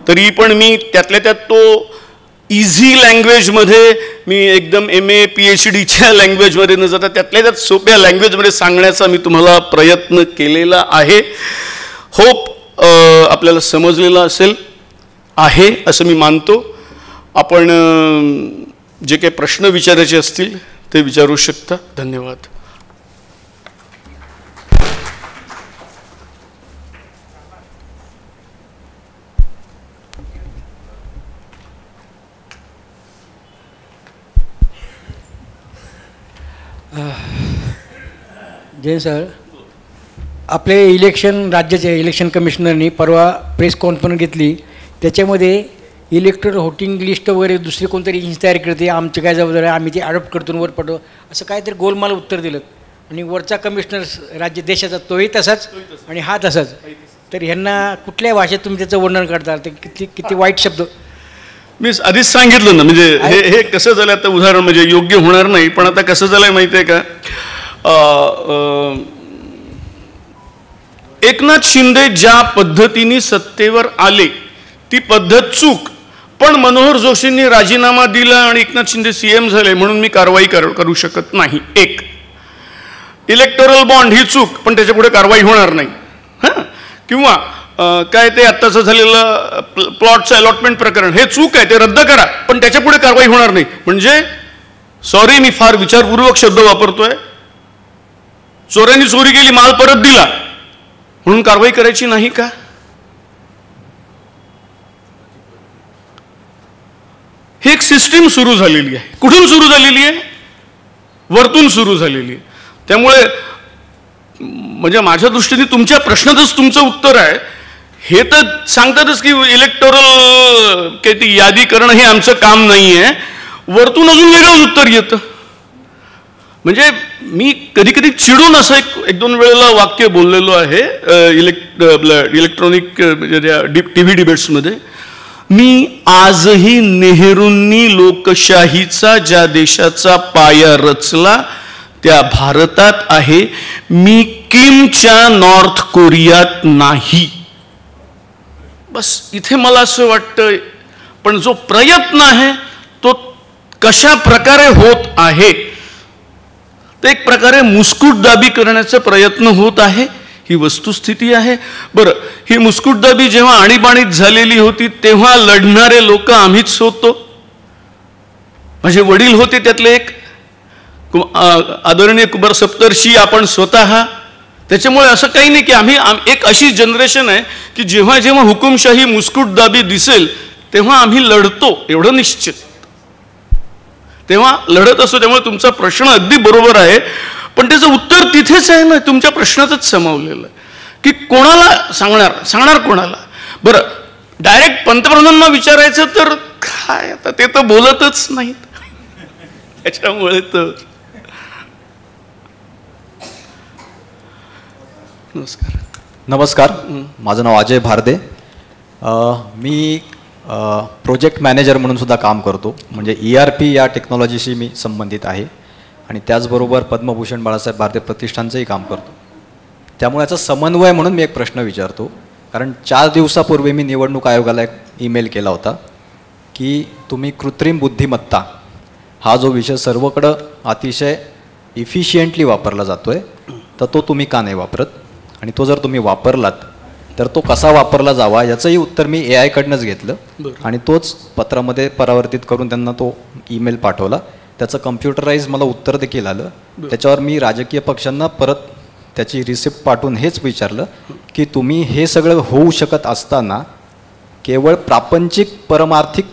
तरी पण मी त्यातल्या त्यात तो इझी लँग्वेजमध्ये मी एकदम MA PhDच्या लँग्वेजमध्ये न जाता त्यातल्या त्यात सोप्या लँग्वेजमध्ये सांगण्याचा मी तुम्हाला प्रयत्न केलेला आहे. होप आपल्याला समजलेलं असेल आहे असं मी मानतो. आपण जे काही प्रश्न विचारायचे असतील ते विचारू शकता. धन्यवाद. जैन सर, आपले राज्याचे इलेक्शन कमिशनरनी परवा प्रेस कॉन्फरन्स घेतली. त्याच्यामध्ये इलेक्टोरल व्होटिंग लिस्ट वगैरे दुसरी कोणतरी एजन्सी तयार करते, आमची काय जबाबदारी आहे, आम्ही ते अडॉप्ट करतो वर पडतो, असं काहीतरी गोलमाल उत्तर दिलं. आणि वरचा कमिशनर राज्य देशाचा तोही तसाच आणि हा तसाच. तर ह्यांना कुठल्या भाषेत तुम्ही त्याचं वर्णन करता? ते किती वाईट शब्द. मी आधीच सांगितलं ना, म्हणजे हे कसं झालं आता उदाहरण म्हणजे योग्य होणार नाही, पण आता कसं झालंय माहिती आहे का, एकनाथ शिंदे ज्या पद्धतीने सत्तेवर आले ती पद्धत चूक, पण मनोहर जोशींनी राजीनामा दिला आणि एकनाथ शिंदे CM झाले म्हणून मी कारवाई करू शकत नाही. एक इलेक्टोरल बॉन्ड ही चूक, पण त्याच्या पुढे कारवाई होणार नाही. हां, किंवा काय ते आत्ताचं झालेलं प्लॉटचं अलॉटमेंट प्रकरण हे चूक आहे, ते रद्द करा, पण त्याच्या पुढे कारवाई होणार नाही. म्हणजे सॉरी, मी फार विचारपूर्वक शब्द वापरतोय, चोऱ्यांनी चोरी केली, माल परत दिला म्हणून कारवाई करायची नाही का? ही एक सिस्टीम सुरू झालेली आहे. कुठून सुरू झालेली आहे? वरतून सुरू झालेली आहे. त्यामुळे म्हणजे माझ्या दृष्टीने तुमच्या प्रश्नातच तुमचं उत्तर आहे. हे तर सांगतातच की इलेक्टोरल ती यादी करणं हे आमचं काम नाही आहे, वरतून अजून वेगळंच उत्तर येतं. म्हणजे मी कधी कधी चिडून असं एक दोन वेळेला वाक्य बोललेलो आहे इलेक्ट्रॉनिक TV डिबेट्समध्ये. मी आजही नेहरूंनी लोकशाहीचा ज्या देशाचा पाया रचला त्या भारतात आहे, मी किमच्या नॉर्थ कोरियात नाही. बस इथे मला असं वाटतं. पण जो प्रयत्न आहे तो कशा प्रकारे होत आहे, ते एक प्रकारे मुस्कुटदाबी करण्याचा प्रयत्न होत आहे, ही वस्तुस्थिती आहे. बरं, ही मुस्कुटदाबी जेव्हा आणीबाणीत झालेली होती तेव्हा लढणारे लोक आम्हीच होतो. माझे वडील होते त्यातले एक, आदरणीय कुमार सप्तर्षी, आपण स्वतः. त्याच्यामुळे असं काही नाही की आम्ही एक अशी जनरेशन आहे की जेव्हा जेव्हा हुकुमशाही मुस्कुटदाबी दिसेल तेव्हा आम्ही लढतो, एवढं निश्चित. तेव्हा लढत असतो. त्यामुळे तुमचा प्रश्न अगदी बरोबर आहे, पण त्याचं उत्तर तिथेच आहे ना, तुमच्या प्रश्नातच समावलेलं आहे की कोणाला सांगणार कोणाला. बरं, डायरेक्ट पंतप्रधानांना विचारायचं तर काय, आता ते तर बोलतच नाहीत. त्याच्यामुळे तर नमस्कार, माझं नाव अजय भारदे. मी प्रोजेक्ट मॅनेजर म्हणून सुद्धा काम करतो. म्हणजे ERP या टेक्नॉलॉजीशी मी संबंधित आहे आणि त्याचबरोबर पद्मभूषण बाळासाहेब भारदे प्रतिष्ठानचंही काम करतो. त्यामुळे याचा समन्वय म्हणून मी एक प्रश्न विचारतो. कारण 4 दिवसापूर्वी मी निवडणूक आयोगाला एक ईमेल केला होता की तुम्ही कृत्रिम बुद्धिमत्ता हा जो विषय सर्वकडं अतिशय इफिशियंटली वापरला जातो आहे, तर तो तुम्ही का नाही वापरत, आणि तो जर तुम्ही वापरलात तर तो कसा वापरला जावा याचंही उत्तर मी AI कडनंच घेतलं आणि तोच पत्रामध्ये परावर्तित करून त्यांना तो ईमेल पाठवला. त्याचं कम्प्युटराईज मला उत्तर देखील आलं. त्याच्यावर मी राजकीय पक्षांना परत त्याची रिसिप्ट पाठवून हेच विचारलं की तुम्ही हे सगळं होऊ शकत असताना केवळ प्रापंचिक परमार्थिक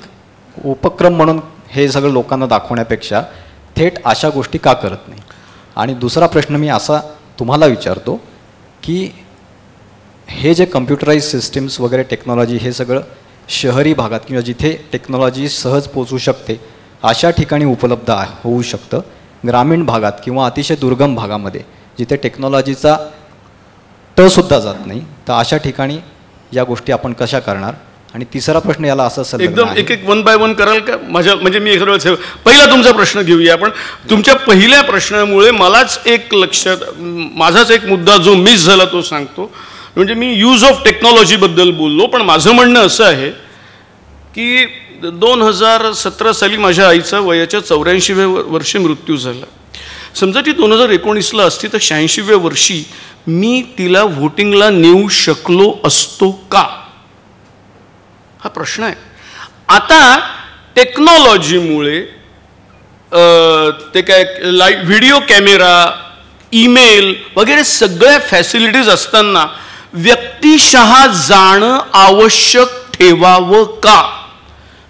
उपक्रम म्हणून हे सगळं लोकांना दाखवण्यापेक्षा थेट अशा गोष्टी का करत नाही. आणि दुसरा प्रश्न मी असा तुम्हाला विचारतो की हे जे कम्प्युटराईज सिस्टीम्स वगैरे टेक्नॉलॉजी हे सगळं शहरी भागात किंवा जिथे टेक्नॉलॉजी सहज पोचू शकते अशा ठिकाणी उपलब्ध होऊ शकतं. ग्रामीण भागात किंवा अतिशय दुर्गम भागामध्ये जिथे टेक्नॉलॉजीचा सुद्धा जात नाही, तर अशा ठिकाणी या गोष्टी आपण कशा करणार. आणि तिसरा प्रश्न याला असा असेल, एकदम एक 1 बाय 1 कराल का? म्हणजे मी पहिला तुमचा प्रश्न घेऊया आपण. तुमच्या पहिल्या प्रश्नामुळे मलाच एक लक्षात, माझाच एक मुद्दा जो मिस झाला तो सांगतो. म्हणजे मी यूज ऑफ टेक्नॉलॉजीबद्दल बोललो, पण माझं म्हणणं असं आहे की 2017 साली माझ्या आईचा वयाच्या 84व्या वर्षी मृत्यू झाला. समजा ती 2019ला असती तर 86व्या वर्षी मी तिला व्होटिंगला नेऊ शकलो असतो का, हा प्रश्न आहे. आता टेक्नॉलॉजीमुळे ते काय व्हिडिओ कॅमेरा, ईमेल वगैरे सगळ्या फॅसिलिटीज असताना व्यक्तिशः जाणं आवश्यक ठेवावं का?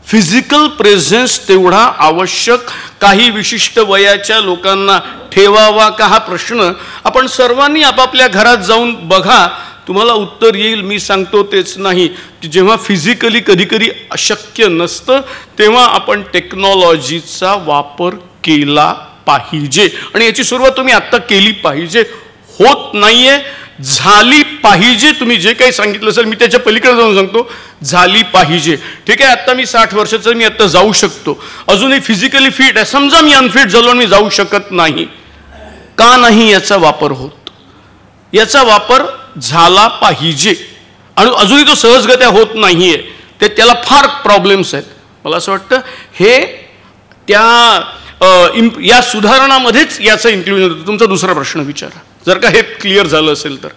फिजिकल प्रेझेन्स तेवढा आवश्यक काही विशिष्ट वयाच्या लोकांना ठेवावा का, हा प्रश्न आपण सर्वांनी आपापल्या घरात जाऊन बघा, तुम्हाला उत्तर येईल. मी सांगतो तेच नाही की जेव्हा फिजिकली कधी कधी अशक्य नसतं तेव्हा आपण टेक्नॉलॉजीचा वापर केला पाहिजे, आणि याची सुरुवात तुम्ही आत्ता केली पाहिजे. होत नाहीये, झाली पाहिजे. तुम्ही जे काही सांगितलं असेल मी त्याच्या पलीकडे जाऊन सांगतो, झाली पाहिजे. ठीक आहे, आत्ता मी 60 वर्षाचा, मी आत्ता जाऊ शकतो, अजूनही फिजिकली फिट आहे. समजा मी अनफिट झालो आणि मी जाऊ शकत नाही, का नाही याचा वापर होत? याचा वापर झाला पाहिजे. आणि अजूनही तो सहजगत्या होत नाहीये, त्याला फार प्रॉब्लेम्स आहेत. मला असं वाटतं हे या सुधारणामध्येच याचा इन्क्लुजन होतं. तुमचा दुसरा प्रश्न विचारा, जर का हे क्लिअर झालं असेल तर.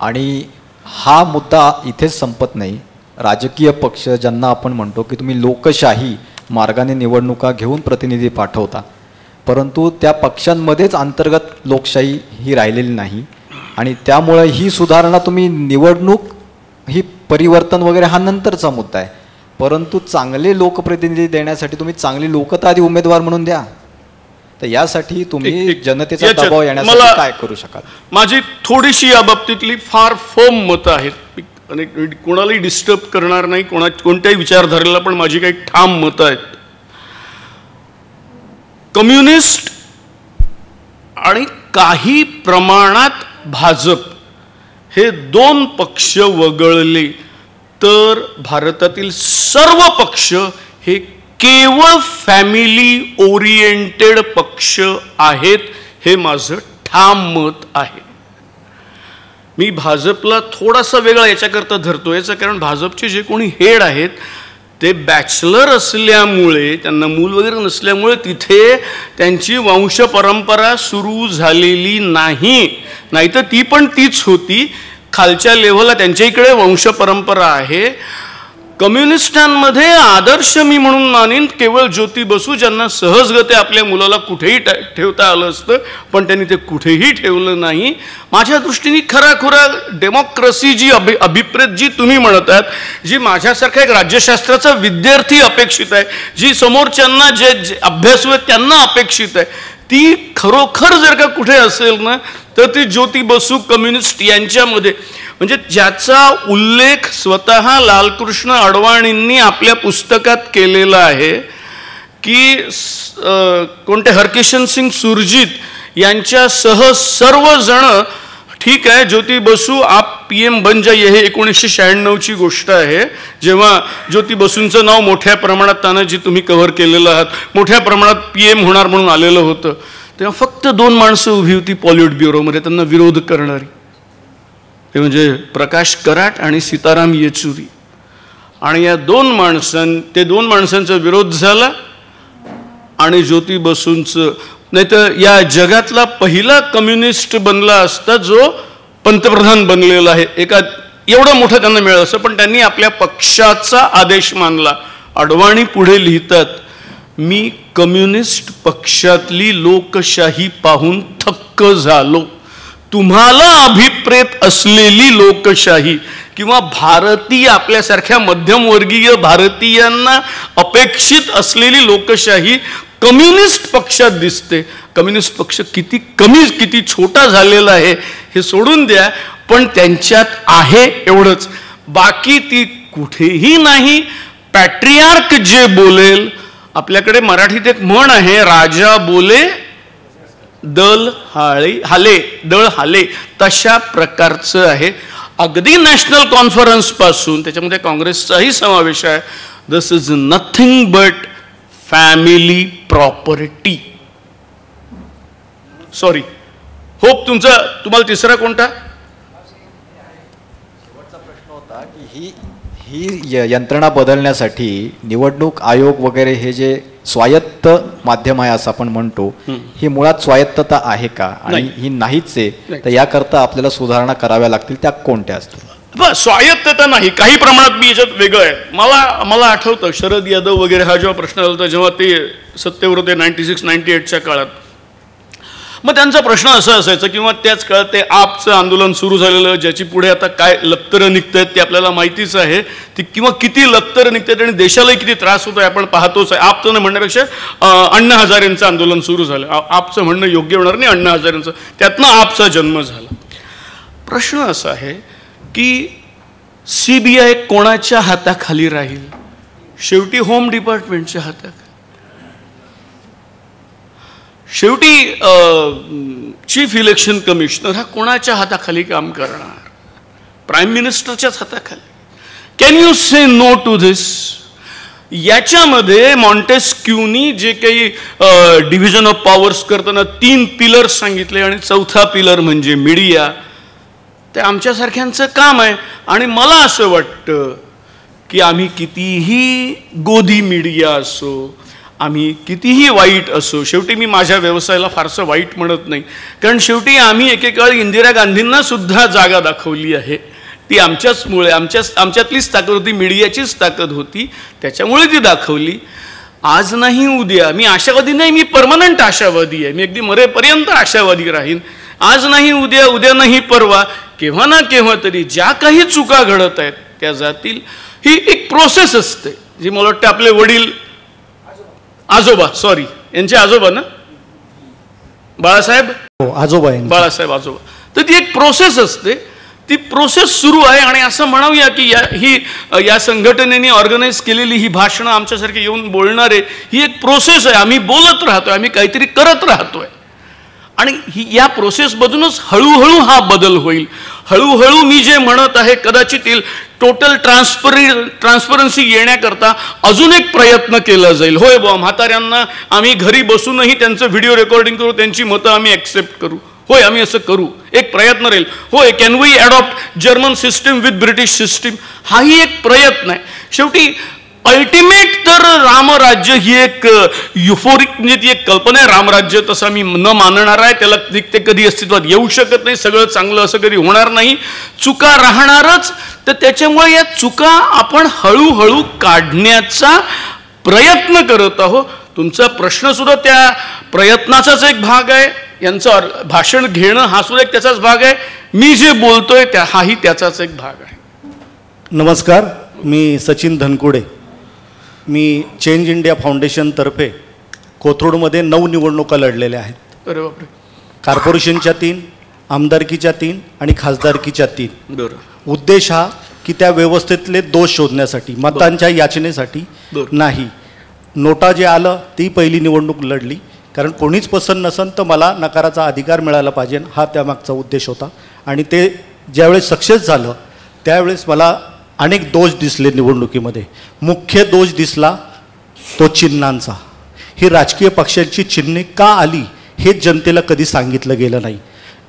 आणि हा मुद्दा इथेच संपत नाही. राजकीय पक्ष ज्यांना आपण म्हणतो की तुम्ही लोकशाही मार्गाने निवडणुका घेऊन प्रतिनिधी पाठवता, परंतु त्या पक्षांमध्येच अंतर्गत लोकशाही ही राहिलेली नाही, आणि त्यामुळे ही सुधारणा तुम्ही निवडणूक ही परिवर्तन वगैरे हा नंतरचा मुद्दा आहे, परंतु चांगले लोकप्रतिनिधी देण्यासाठी तुम्ही चांगली लोक तर आधी उमेदवार म्हणून द्या. तर यासाठी तुम्ही जनतेचा दबाव येण्यासाठी काय करू शकाल? माझी थोडीशी या बाबतीतली फार फर्म मतं आहेत, आणि कोणालाही डिस्टर्ब करणार नाही, कोणत्याही विचारधारेला, पण माझी काही ठाम मतं आहेत. कम्युनिस्ट आणि काही प्रमाणात भाजप हे दोन पक्ष वगळले तर भारतातील सर्व पक्ष हे केवळ फॅमिली ओरिएंटेड पक्ष आहेत, हे माझं ठाम मत आहे. मी भाजपला थोडासा वेगळा याच्याकरता धरतो, याचं कारण भाजपचे जे कोणी हेड आहेत ते बॅचलर असल्यामुळे, त्यांना मूल वगैरे नसल्यामुळे तिथे त्यांची वंश परंपरा सुरू झालेली नाही, नाहीतर ती पण तीच होती. खालच्या लेव्हलला त्यांच्या इकडे वंश परंपरा आहे. कम्युनिस्टांमध्ये आदर्श मी म्हणून मानेन केवळ ज्योती बसू, ज्यांना सहजगते आपल्या मुलाला कुठेही ठेवता आलं असतं, पण त्यांनी ते कुठेही ठेवलं नाही. माझ्या दृष्टीने खराखुरा डेमोक्रेसी जी अभिप्रेत जी तुम्ही म्हणत आहात, जी माझ्यासारखा एक राज्यशास्त्राचा विद्यार्थी अपेक्षित आहे, जी समोरच्यांना जे अभ्यासू आहेत त्यांना अपेक्षित आहे, ती खरोखर जर का कुठे असेल ना तर ती ज्योती बसू कम्युनिस्ट यांच्यामध्ये, म्हणजे ज्याचा उल्लेख स्वतः लालकृष्ण अडवाणींनी आपल्या पुस्तकात केलेला आहे की कोणते हरकिशन सिंग सुरजीत यांच्यासह सर्वजण, ठीक आहे ज्योती बसू आप PM बन जाइए, हे 1996ची गोष्ट आहे, जेव्हा ज्योती बसूंचं नाव मोठ्या प्रमाणात तानाजी तुम्ही कव्हर केलेलं आहात, मोठ्या प्रमाणात PM होणार म्हणून आलेलं होतं, तेव्हा फक्त 2 माणसं उभी होती पॉलिट ब्युरोमध्ये त्यांना विरोध करणारी, ते म्हणजे प्रकाश कराट आणि सीताराम येचुरी. आणि या 2 माणसांचा विरोध झाला आणि ज्योती बसूंचं, नाही तर या जगातला पहिला कम्युनिस्ट बनला असता जो पंतप्रधान बनलेला आहे. एका एवढं मोठं त्यांना मिळालं असं, पण त्यांनी आपल्या पक्षाचा आदेश मानला. अडवाणी पुढे लिहितात, मी कम्युनिस्ट पक्षातली लोकशाही पाहून थक्क झालो. तुम्हाला अभिप्रेत असलेली लोकशाही किंवा भारतीय आपल्यासारख्या मध्यमवर्गीय भारतीयांना अपेक्षित असलेली लोकशाही कम्युनिस्ट पक्षात दिसते. कम्युनिस्ट पक्ष किती छोटा झालेला आहे हे सोडून द्या, पण त्यांच्यात आहे एवढंच, बाकी ती कुठेही नाही. पॅट्रियार्क जे बोलेल, आपल्याकडे मराठीत एक म्हण आहे, राजा बोले दल हाले, तशा प्रकारचं आहे. अगदी नॅशनल कॉन्फरन्स पासून, त्याच्यामध्ये काँग्रेसचाही समावेश आहे, this is nothing but family property. Sorry, hope तुम्हाला तिसरा कोणता? ही यंत्रणा बदलण्यासाठी निवडणूक आयोग वगैरे हे जे स्वायत्त माध्यम आहे असं आपण म्हणतो, ही मुळात स्वायत्तता आहे का? आणि ही नाहीच आहे तर याकरता आपल्याला सुधारणा कराव्या लागतील, त्या कोणत्या असतील? स्वायत्तता नाही, काही प्रमाणात मी याच्यात वेगळं आहे. मला आठवतं शरद यादव वगैरे हा जेव्हा प्रश्न आला होता, जेव्हा ते सत्तेवर होते 96-98च्या काळात, मग त्यांचा प्रश्न असा असायचा किंवा त्याच काळात ते आपचं आंदोलन सुरू झालेलं, ज्याची पुढे आता काय लक्तरं निघत आहेत ते आपल्याला माहितीच आहे, ती किंवा किती लक्तरं निघत आहेत आणि देशालाही किती त्रास होतो आहे आपण पाहतोच आहे. आपचं न म्हणण्यापेक्षा अण्णा हजारेंचं आंदोलन सुरू झालं. आपचं म्हणणं योग्य होणार नाही, अण्णा हजारेंचं, त्यातनं आपचा जन्म झाला. प्रश्न असा आहे की CBI कोणाच्या हाताखाली राहील? शेवटी होम डिपार्टमेंटच्या हाताखाली. शेवटी चीफ इलेक्शन कमिशनर हा कोणाच्या हाताखाली काम करणार? प्राईम मिनिस्टरच्याच हाताखाली. Can you say no to this? याच्यामध्ये मॉन्टेस्क्यूनी जे काही डिव्हिजन ऑफ पॉवर्स करताना 3 पिलर्स सांगितले आणि 4था पिलर म्हणजे मीडिया, ते आमच्यासारख्यांचं काम आहे. आणि मला असं वाटतं की आम्ही कितीही गोदी मीडिया असो, आम्ही कितीही वाईट असो, शेवटी मी माझ्या व्यवसायाला फारसं वाईट म्हणत नाही, कारण शेवटी आम्ही एकेकाळी इंदिरा गांधींना सुद्धा जागा दाखवली आहे. ती आमच्याचमुळे, आमच्यातलीच ताकद होती, मीडियाचीच ताकद होती, त्याच्यामुळे ती दाखवली. आज नाही उद्या मी आशावादी नाही, मी परमनंट आशावादी आहे, मी अगदी मरेपर्यंत आशावादी राहीन. आज नाही उद्या, उद्या नाही परवा, केव्हा ना केव्हा तरी ज्या काही चुका घडत आहेत त्या जातील. ही एक प्रोसेस असते जी मला वाटतं आपले वडील आजोबा यांचे आजोबा ना बाळासाहेब, आजोबा बाळासाहेब आजोबा, तर ती एक प्रोसेस असते. ती प्रोसेस सुरू आहे आणि असं म्हणूया की या संघटनेने ऑर्गनाईज केलेली ही भाषणं आमच्यासारखे येऊन बोलणारे, ही एक प्रोसेस आहे. आम्ही बोलत राहतोय, आम्ही काहीतरी करत राहतोय आणि या प्रोसेसमधूनच हळूहळू हा बदल होईल. हळूहळू मी जे म्हणत आहे, कदाचित टोटल ट्रान्सपरन्सी येण्याकरता अजून एक प्रयत्न केला जाईल. होय बुवा, म्हाताऱ्यांना आम्ही घरी बसूनही त्यांचं व्हिडिओ रेकॉर्डिंग करू, त्यांची मतं आम्ही ॲक्सेप्ट करू. होय, आम्ही असं करू, एक प्रयत्न राहील. होय, can we adopt German system with British system, हाही एक प्रयत्न आहे. शेवटी अल्टिमेट तर रामराज्य ही एक युफोरिक म्हणजे ती एक कल्पना आहे. रामराज्य तसं मी न मानणार आहे, त्याला ते कधी अस्तित्वात येऊ शकत नाही. सगळं चांगलं असं कधी होणार नाही, चुका राहणारच. तर त्याच्यामुळे या चुका आपण हळूहळू काढण्याचा प्रयत्न करत आहोत. तुमचा प्रश्न सुद्धा त्या प्रयत्नाचाच एक भाग आहे. यांचं भाषण घेणं हा सुद्धा एक त्याचाच भाग आहे. मी जे बोलतोय हाही त्याचाच एक भाग आहे. नमस्कार, मी सचिन धनकुडे. मी चेंज इंडिया फाउंडेशनतर्फे कोथरूडमध्ये 9 निवडणुका लढलेल्या आहेत. अरे बापरे. कॉर्पोरेशनच्या 3, आमदारकीच्या 3 आणि खासदारकीच्या 3. बरं. उद्देश हा की त्या व्यवस्थेतले दोष शोधण्यासाठी, मतांच्या याचनेसाठी नाही. नोटा जे आलं ती पहिली निवडणूक लढली, कारण कोणीच पसंत नसन तर मला नकाराचा अधिकार मिळाला पाहिजे, हा त्यामागचा उद्देश होता. आणि ते ज्यावेळेस सक्सेस झालं त्यावेळेस मला अनेक दोष दिसले निवडणुकीमध्ये. मुख्य दोष दिसला तो चिन्हांचा. ही राजकीय पक्षांची चिन्हे का आली हे जनतेला कधी सांगितलं गेलं नाही.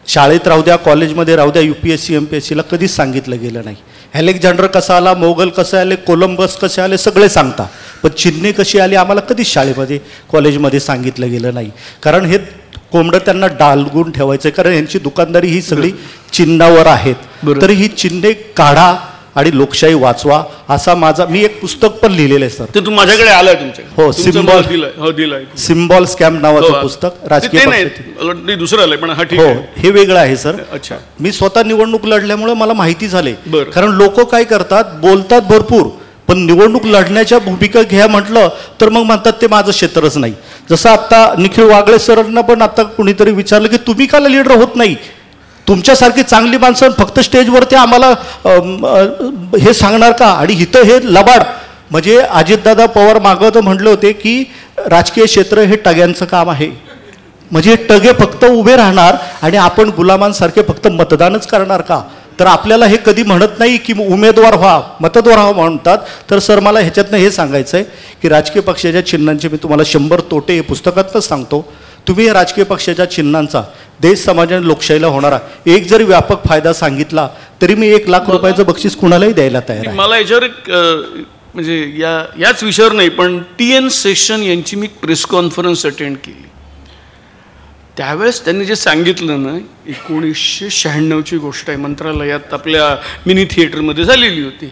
शाळेत राहू द्या, कॉलेजमध्ये राहू द्या, UPSC MPSCला कधीच सांगितलं गेलं नाही. अलेक्झांडर कसा आला, मोगल कसे आले, कोलंबस कसे आले सगळे सांगता, पण चिन्हे कशी आली आम्हाला कधीच शाळेमध्ये कॉलेजमध्ये सांगितलं गेलं नाही. कारण हे कोंबडं त्यांना डालगून ठेवायचं, कारण यांची दुकानदारी ही सगळी चिन्हावर आहेत. तर ही चिन्हे काढा आणि लोकशाही वाचवा, असा माझा, मी एक पुस्तक पण लिहिलेलं आहे सर. ते तुम्ही माझ्याकडे आलंय तुमच्याकडे? हो, दिलंय. सिम्बॉल स्कॅम नावाचं पुस्तक राजकीय पक्षाचे. दुसरं आलंय पण हा ठीक हो, आहे. हे वेगळं आहे सर. अच्छा. मी स्वतः निवडणूक लढल्यामुळे मला माहिती झाले. बरं. कारण लोक काय करतात, बोलतात भरपूर, पण निवडणूक लढण्याच्या भूमिका घ्या म्हटलं तर मग म्हणतात ते माझं क्षेत्रच नाही. जसं आता निखिल वागळे सरांना पण आता कुणीतरी विचारलं की तुम्ही का लीडर होत नाही, तुमच्यासारखी चांगली माणसं फक्त स्टेजवरती आम्हाला हे सांगणार का? आणि इथं हे लबाड, म्हणजे अजितदादा पवार मागं तर म्हटले होते की राजकीय क्षेत्र हे टग्यांचं काम आहे. म्हणजे टगे फक्त उभे राहणार आणि आपण गुलामांसारखे फक्त मतदानच करणार का? तर आपल्याला हे कधी म्हणत नाही की उमेदवार व्हा, मतदार व्हा म्हणतात. तर सर मला ह्याच्यातनं हे सांगायचं आहे की राजकीय पक्षाच्या चिन्हांचे मी तुम्हाला 100 तोटे हे पुस्तकातच सांगतो. तुम्ही या राजकीय पक्षाच्या चिन्हांचा देश समाज आणि लोकशाहीला होणारा एक जरी व्यापक फायदा सांगितला तरी मी 1 लाख रुपयाचं बक्षीस कुणालाही द्यायला तयार आहे. मला याच्यावर म्हणजे याच विषयावर नाही, पण TN सेशन यांची मी प्रेस कॉन्फरन्स अटेंड केली. त्यावेळेस त्यांनी जे सांगितलं ना, 1996ची गोष्ट आहे, मंत्रालयात आपल्या मिनी थिएटरमध्ये झालेली होती.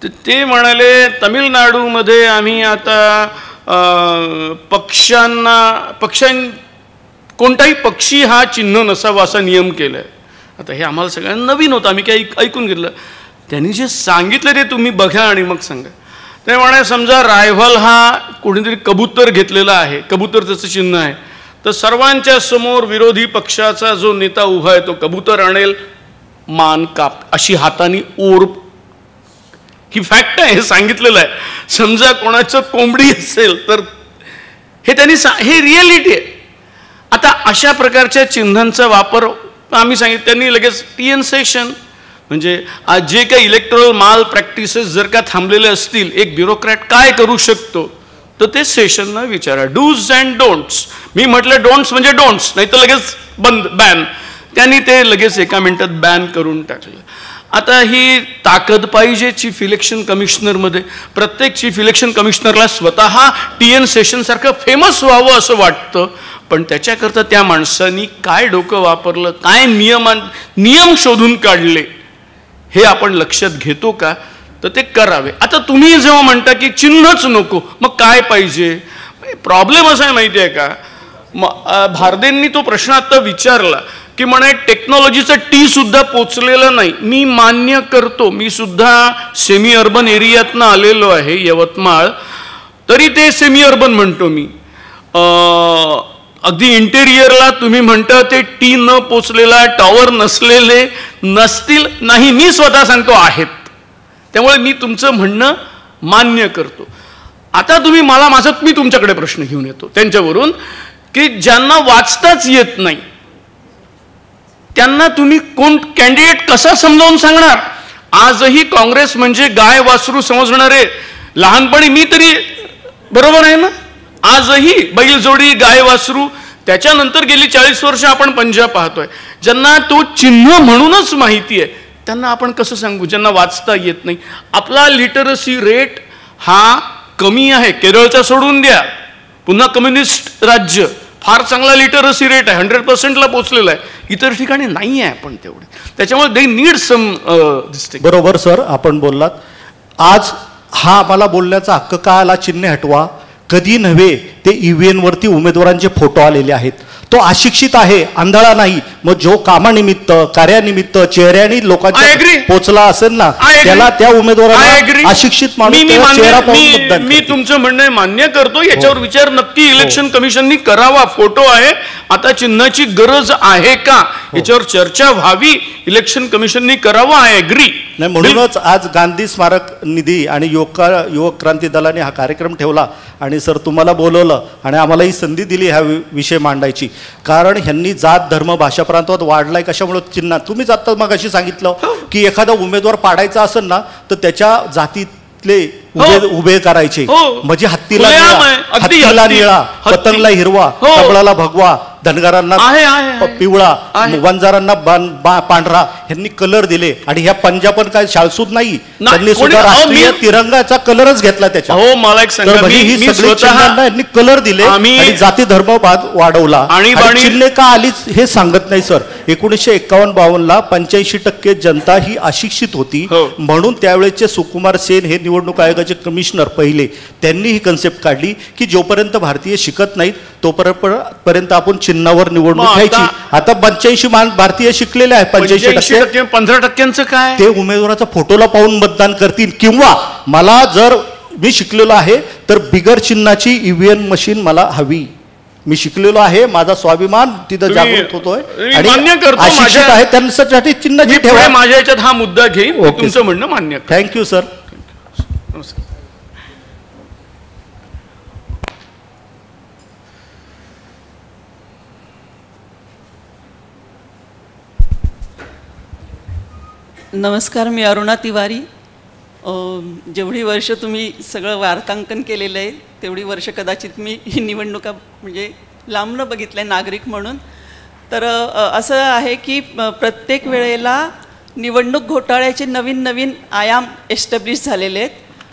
तर ते म्हणाले तमिळनाडूमध्ये आम्ही आता कोणताही पक्षी हा चिन्ह नसावा असा नियम केला आहे. आता हे आम्हाला सगळ्यांना नवीन होतं, आम्ही काही ऐकून घेतलं. त्यांनी जे सांगितलं ते तुम्ही बघा आणि मग सांगा. ते म्हणाले समजा रायव्हल हा कोणीतरी कबूतर घेतलेला आहे, कबूतर त्याचं चिन्ह आहे, तर सर्वांच्या समोर विरोधी पक्षाचा जो नेता उभा आहे तो कबूतर आणेल, मान काप अशी हाताने ओर. ही फॅक्ट आहे, हे सांगितलेलं आहे. समजा कोणाचं कोंबडी असेल तर हे त्यांनी हे रिॲलिटी आहे. आता अशा प्रकारच्या चिन्हांचा वापर आम्ही सांगितलं. त्यांनी लगेच TN सेशन म्हणजे आज जे काही इलेक्ट्रल माल प्रॅक्टिसेस जर का थांबलेले असतील, एक ब्युरोक्रॅट काय करू शकतो तर ते सेशनला विचारा. Dos and don'ts. मी म्हटलं डोंट्स म्हणजे डोंट्स, नाही तर लगेच बंद, बॅन. त्यांनी ते लगेच 1 मिनिटात बॅन करून टाकलं. आता ही ताकद पाहिजे चीफ इलेक्शन कमिशनरमध्ये. प्रत्येक चीफ इलेक्शन कमिशनरला स्वतः TN सेशनसारखं फेमस व्हावं असं वाटतं, पण त्याच्याकरता त्या माणसांनी काय डोकं वापरलं, काय नियम शोधून काढले हे आपण लक्षात घेतो का, तर ते करावे. आता तुम्ही जेव्हा म्हणता की चिन्हच नको, मग काय पाहिजे? प्रॉब्लेम असा आहे माहिती आहे का, भारदेंनी तो प्रश्न आता विचारला की म्हणे टेक्नॉलॉजीचं T सुद्धा पोचलेलं नाही. मी मान्य करतो, मी सुद्धा सेमी अर्बन एरियातनं आलेलो आहे, यवतमाळ, तरी ते सेमी अर्बन म्हणतो मी. अगदी इंटेरियरला तुम्ही म्हणता ते T न पोचलेला, टॉवर नसलेले नसतील, नाही, मी स्वतः सांगतो आहेत. त्यामुळे मी तुमचं म्हणणं मान्य करतो. आता तुम्ही मी तुमच्याकडे प्रश्न घेऊन येतो त्यांच्यावरून की ज्यांना वाचताच येत नाही त्यांना तुम्ही कोण कॅन्डिडेट कसा समजावून सांगणार? आजही काँग्रेस म्हणजे गाय वासरू समजणारे, लहानपणी मी तरी, बरोबर आहे ना, आजही बैलजोडी गाय वासरू, त्याच्यानंतर गेली 40 वर्ष आपण पंजाब पाहतोय, ज्यांना तो चिन्ह म्हणूनच माहिती आहे, त्यांना आपण कसं सांगू ज्यांना वाचता येत नाही? आपला लिटरसी रेट हा कमी आहे. केरळचा सोडून द्या, पुन्हा कम्युनिस्ट राज्य, फार चांगला लिटरसी रेट आहे, 100%ला पोचलेला आहे. इतर ठिकाणी नाही आहे आपण तेवढे. त्याच्यामुळे दे नीड सम दिसते. बरोबर सर, आपण बोललात. आज हा आम्हाला बोलण्याचा हक्क का आला? चिन्ह हटवा कधी नव्हे, ते EVN वरती उमेदवारांचे फोटो आलेले आहेत. तो अशिक्षित आहे, आंधळा नाही. मग जो कामानिमित्त, कार्यानिमित्त, चेहऱ्याने लोकांच्या पोचला असेल ना, त्याला त्या उमेदवाराला अशिक्षित माणूस चेहरा पाहून मतदान. मी तुमचं म्हणणं मान्य करतो, याच्यावर विचार नक्की इलेक्शन कमिशननी करावा. फोटो आहे, आता चिन्हाची गरज आहे का याच्यावर चर्चा व्हावी, इलेक्शन कमिशननी करावं. I agree. नाही, म्हणूनच आज गांधी स्मारक निधी आणि युवक क्रांती दलाने हा कार्यक्रम ठेवला आणि सर तुम्हाला बोलवलं आणि आम्हाला ही संधी दिली हा विषय मांडायची. कारण ह्यांनी जात, धर्म, भाषा, प्रांतवाद वाढलाय कशामुळे? चिन्ह. तुम्हीच आता मग अशी सांगितलं की एखादा उमेदवार पाडायचा असेल ना तर त्याच्या जातीतले उभे करायचे. म्हणजे हत्तीला निळा, पतंगला हिरवा, कमळाला भगवा, धनगरांना पिवळा, वंजारांना पांढरा, ह्यांनी कलर दिले. आणि ह्या पंजाब काय शाळसूद नाही, त्यांनी सुद्धा राष्ट्रीय तिरंगाचा कलरच घेतला त्याच्या. हो, मला एक सांगा, ही सगळी चिन्हांना यांनी कलर दिले आणि जाती धर्म वाढवला. आणि चिन्हे का आलीच हे सांगत नाही सर. 1951-52ला 85% जनता ही अशिक्षित होती, म्हणून त्यावेळेचे सुकुमार सेन हे निवडणूक आयोगाचे कमिशनर पहिले, त्यांनी ही कन्सेप्ट काढली की जोपर्यंत भारतीय शिकत नाहीत तोपर्यंत आपण चिन्हावर निवडणूक घ्यायची. आता 85 भारतीय शिकलेले आहे, 85%. 15%चं काय? ते उमेदवाराचा फोटोला पाहून मतदान करतील. किंवा मला जर मी शिकलेलो आहे तर बिगर चिन्हाची EVN मशीन मला हवी. मी शिकलेलो आहे, माझा स्वाभिमान तिथं जागृत होतोय आणि अशिक्षित आहे त्यांच्यासाठी चिन्हाची ठेवा. माझ्या याच्यात हा मुद्दा घेईन, तुमचं म्हणणं मान्य. Thank you sir. नमस्कार, मी अरुणा तिवारी. जेवढी वर्ष तुम्ही सगळं वार्तांकन केलेलं आहे तेवढी वर्ष कदाचित मी ही निवडणुका म्हणजे लांबनं बघितलं आहे नागरिक म्हणून. तर असं आहे की प्रत्येक वेळेला निवडणूक घोटाळ्याचे नवीन नवीन आयाम एस्टॅब्लिश झालेले आहेत.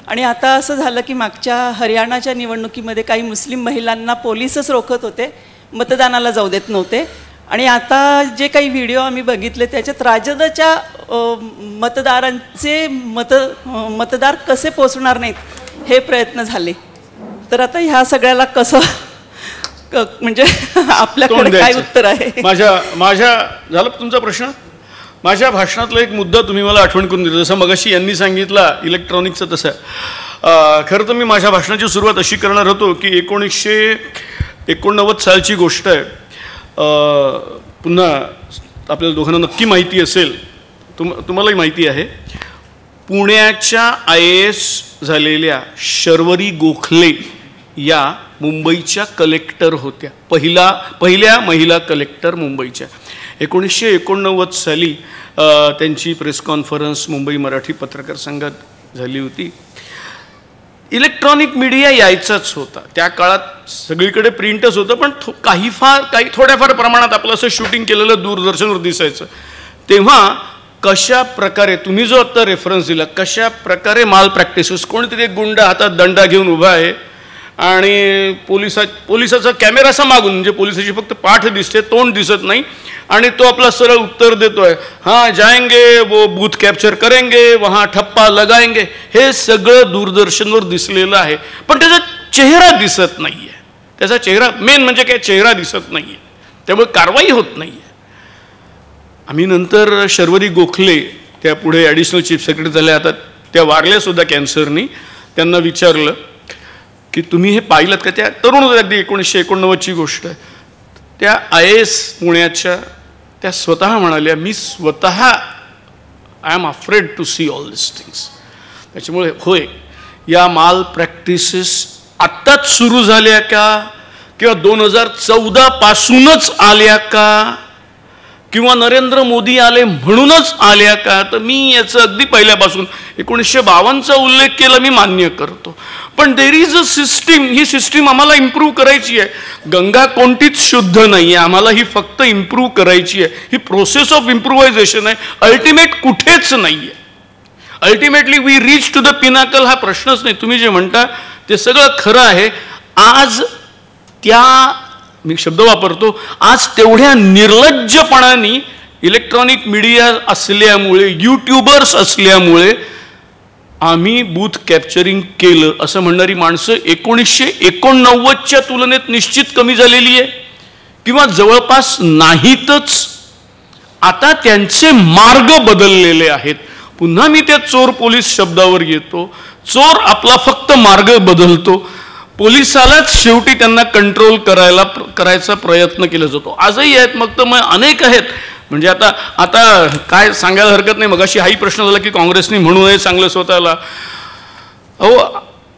आणि आता असं झालं की मागच्या हरियाणाच्या निवडणुकीमध्ये काही मुस्लिम महिलांना पोलीसच रोखत होते, मतदानाला जाऊ देत नव्हते. आणि आता जे काही व्हिडिओ आम्ही बघितले त्याच्यात राजदच्या मतदारांचे मतदार कसे पोचणार नाहीत हे प्रयत्न झाले. तर आता ह्या सगळ्याला कसं म्हणजे आपल्याकडे काय उत्तर आहे? माझ्या झालं तुमचा प्रश्न. माझ्या भाषणातला एक मुद्दा तुम्ही मला आठवण करून दिला, जसं मगाशी यांनी सांगितला इलेक्ट्रॉनिकचं तसं. खरं तर मी माझ्या भाषणाची सुरुवात अशी करणार होतो की 1989 सालची गोष्ट आहे. पुन्हा आपल्याला दोघांना नक्की माहिती असेल, तुम्हालाही माहिती आहे, पुण्याच्या IAS झालेल्या शर्वरी गोखले या मुंबईच्या कलेक्टर होत्या, पहिल्या महिला कलेक्टर मुंबईच्या. 1989 साली त्यांची प्रेस कॉन्फरन्स मुंबई मराठी पत्रकार संघात झाली होती. इलेक्ट्रॉनिक मीडिया यायचाच होता त्या काळात, सगळीकडे प्रिंटच होतं, पण काही थोड्याफार प्रमाणात आपलं असं शूटिंग केलेलं दूरदर्शनवर दिसायचं. तेव्हा कशा प्रकारे तुम्ही जो आत्ता रेफरन्स दिला, कशा प्रकारे माल प्रॅक्टिसेस, कोणीतरी एक गुंडा हातात दंडा घेऊन उभा आहे आणि पोलिसाचा कॅमेरा असा मागून, म्हणजे पोलिसाची फक्त पाठ दिसते, तोंड दिसत नाही, आणि तो आपला सरळ उत्तर देतोय, हां जाएंगे वो बूथ कॅप्चर करेंगे, वहां ठप्पा लगाएंगे. हे सगळं दूरदर्शनवर दिसलेलं आहे, पण त्याचा चेहरा दिसत नाहीये. त्याचा चेहरा मेन म्हणजे काय, चेहरा दिसत नाहीये, त्यामुळे कारवाई होत नाहीये. आम्ही नंतर शर्वरी गोखले, त्या पुढे ॲडिशनल चीफ सेक्रेटरी झाल्या, आता त्या वारल्या सुद्धा कॅन्सरनी. त्यांना विचारलं की तुम्ही हे पाहिलं का? त्या तरुण होत्या, अगदी 1989ची गोष्ट आहे. त्या IAS पुण्याच्या त्या स्वतः म्हणाल्या, मी स्वतः I am afraid to see all this things. त्याच्यामुळे होय, या माल प्रॅक्टिसेस आत्ताच सुरू झाल्या का, किंवा 2014 पासूनच आल्या का, किंवा नरेंद्र मोदी आले म्हणूनच आल्या का? तर मी याचं अगदी पहिल्यापासून 1952चा उल्लेख केला, मी मान्य करतो. पण there is a system, he system आम्हाला इम्प्रूव्ह करायची आहे. गंगा कोणतीच शुद्ध नाही आहे, आम्हाला ही फक्त इम्प्रूव्ह करायची आहे. ही प्रोसेस ऑफ इम्प्रुव्हायझेशन आहे, अल्टिमेट कुठेच नाही आहे. Ultimately we reach to the pinnacle, हा प्रश्नच नाही. तुम्ही जे म्हणता ते सगळं खरं आहे. आज मी शब्द वापरतो, आज तेवढ्या निर्लज्जपणाने इलेक्ट्रॉनिक मीडिया असल्यामुळे, यूट्यूबर्स असल्यामुळे आम्ही बूथ कॅप्चरिंग केलं असं म्हणणारी माणसं 1989च्या तुलनेत निश्चित कमी झालेली आहे, किंवा जवळपास नाहीतच. आता त्यांचे मार्ग बदललेले आहेत. पुन्हा मी त्या चोर पोलीस शब्दावर येतो. चोर आपला फक्त मार्ग बदलतो, पोलिसालाच शेवटी त्यांना कंट्रोल करायचा प्रयत्न केला जातो. आजही आहेत, मग अनेक आहेत. म्हणजे आता काय सांगायला हरकत नाही. मगाशी हाही प्रश्न झाला की काँग्रेसने म्हणू नये चांगलं स्वतःला.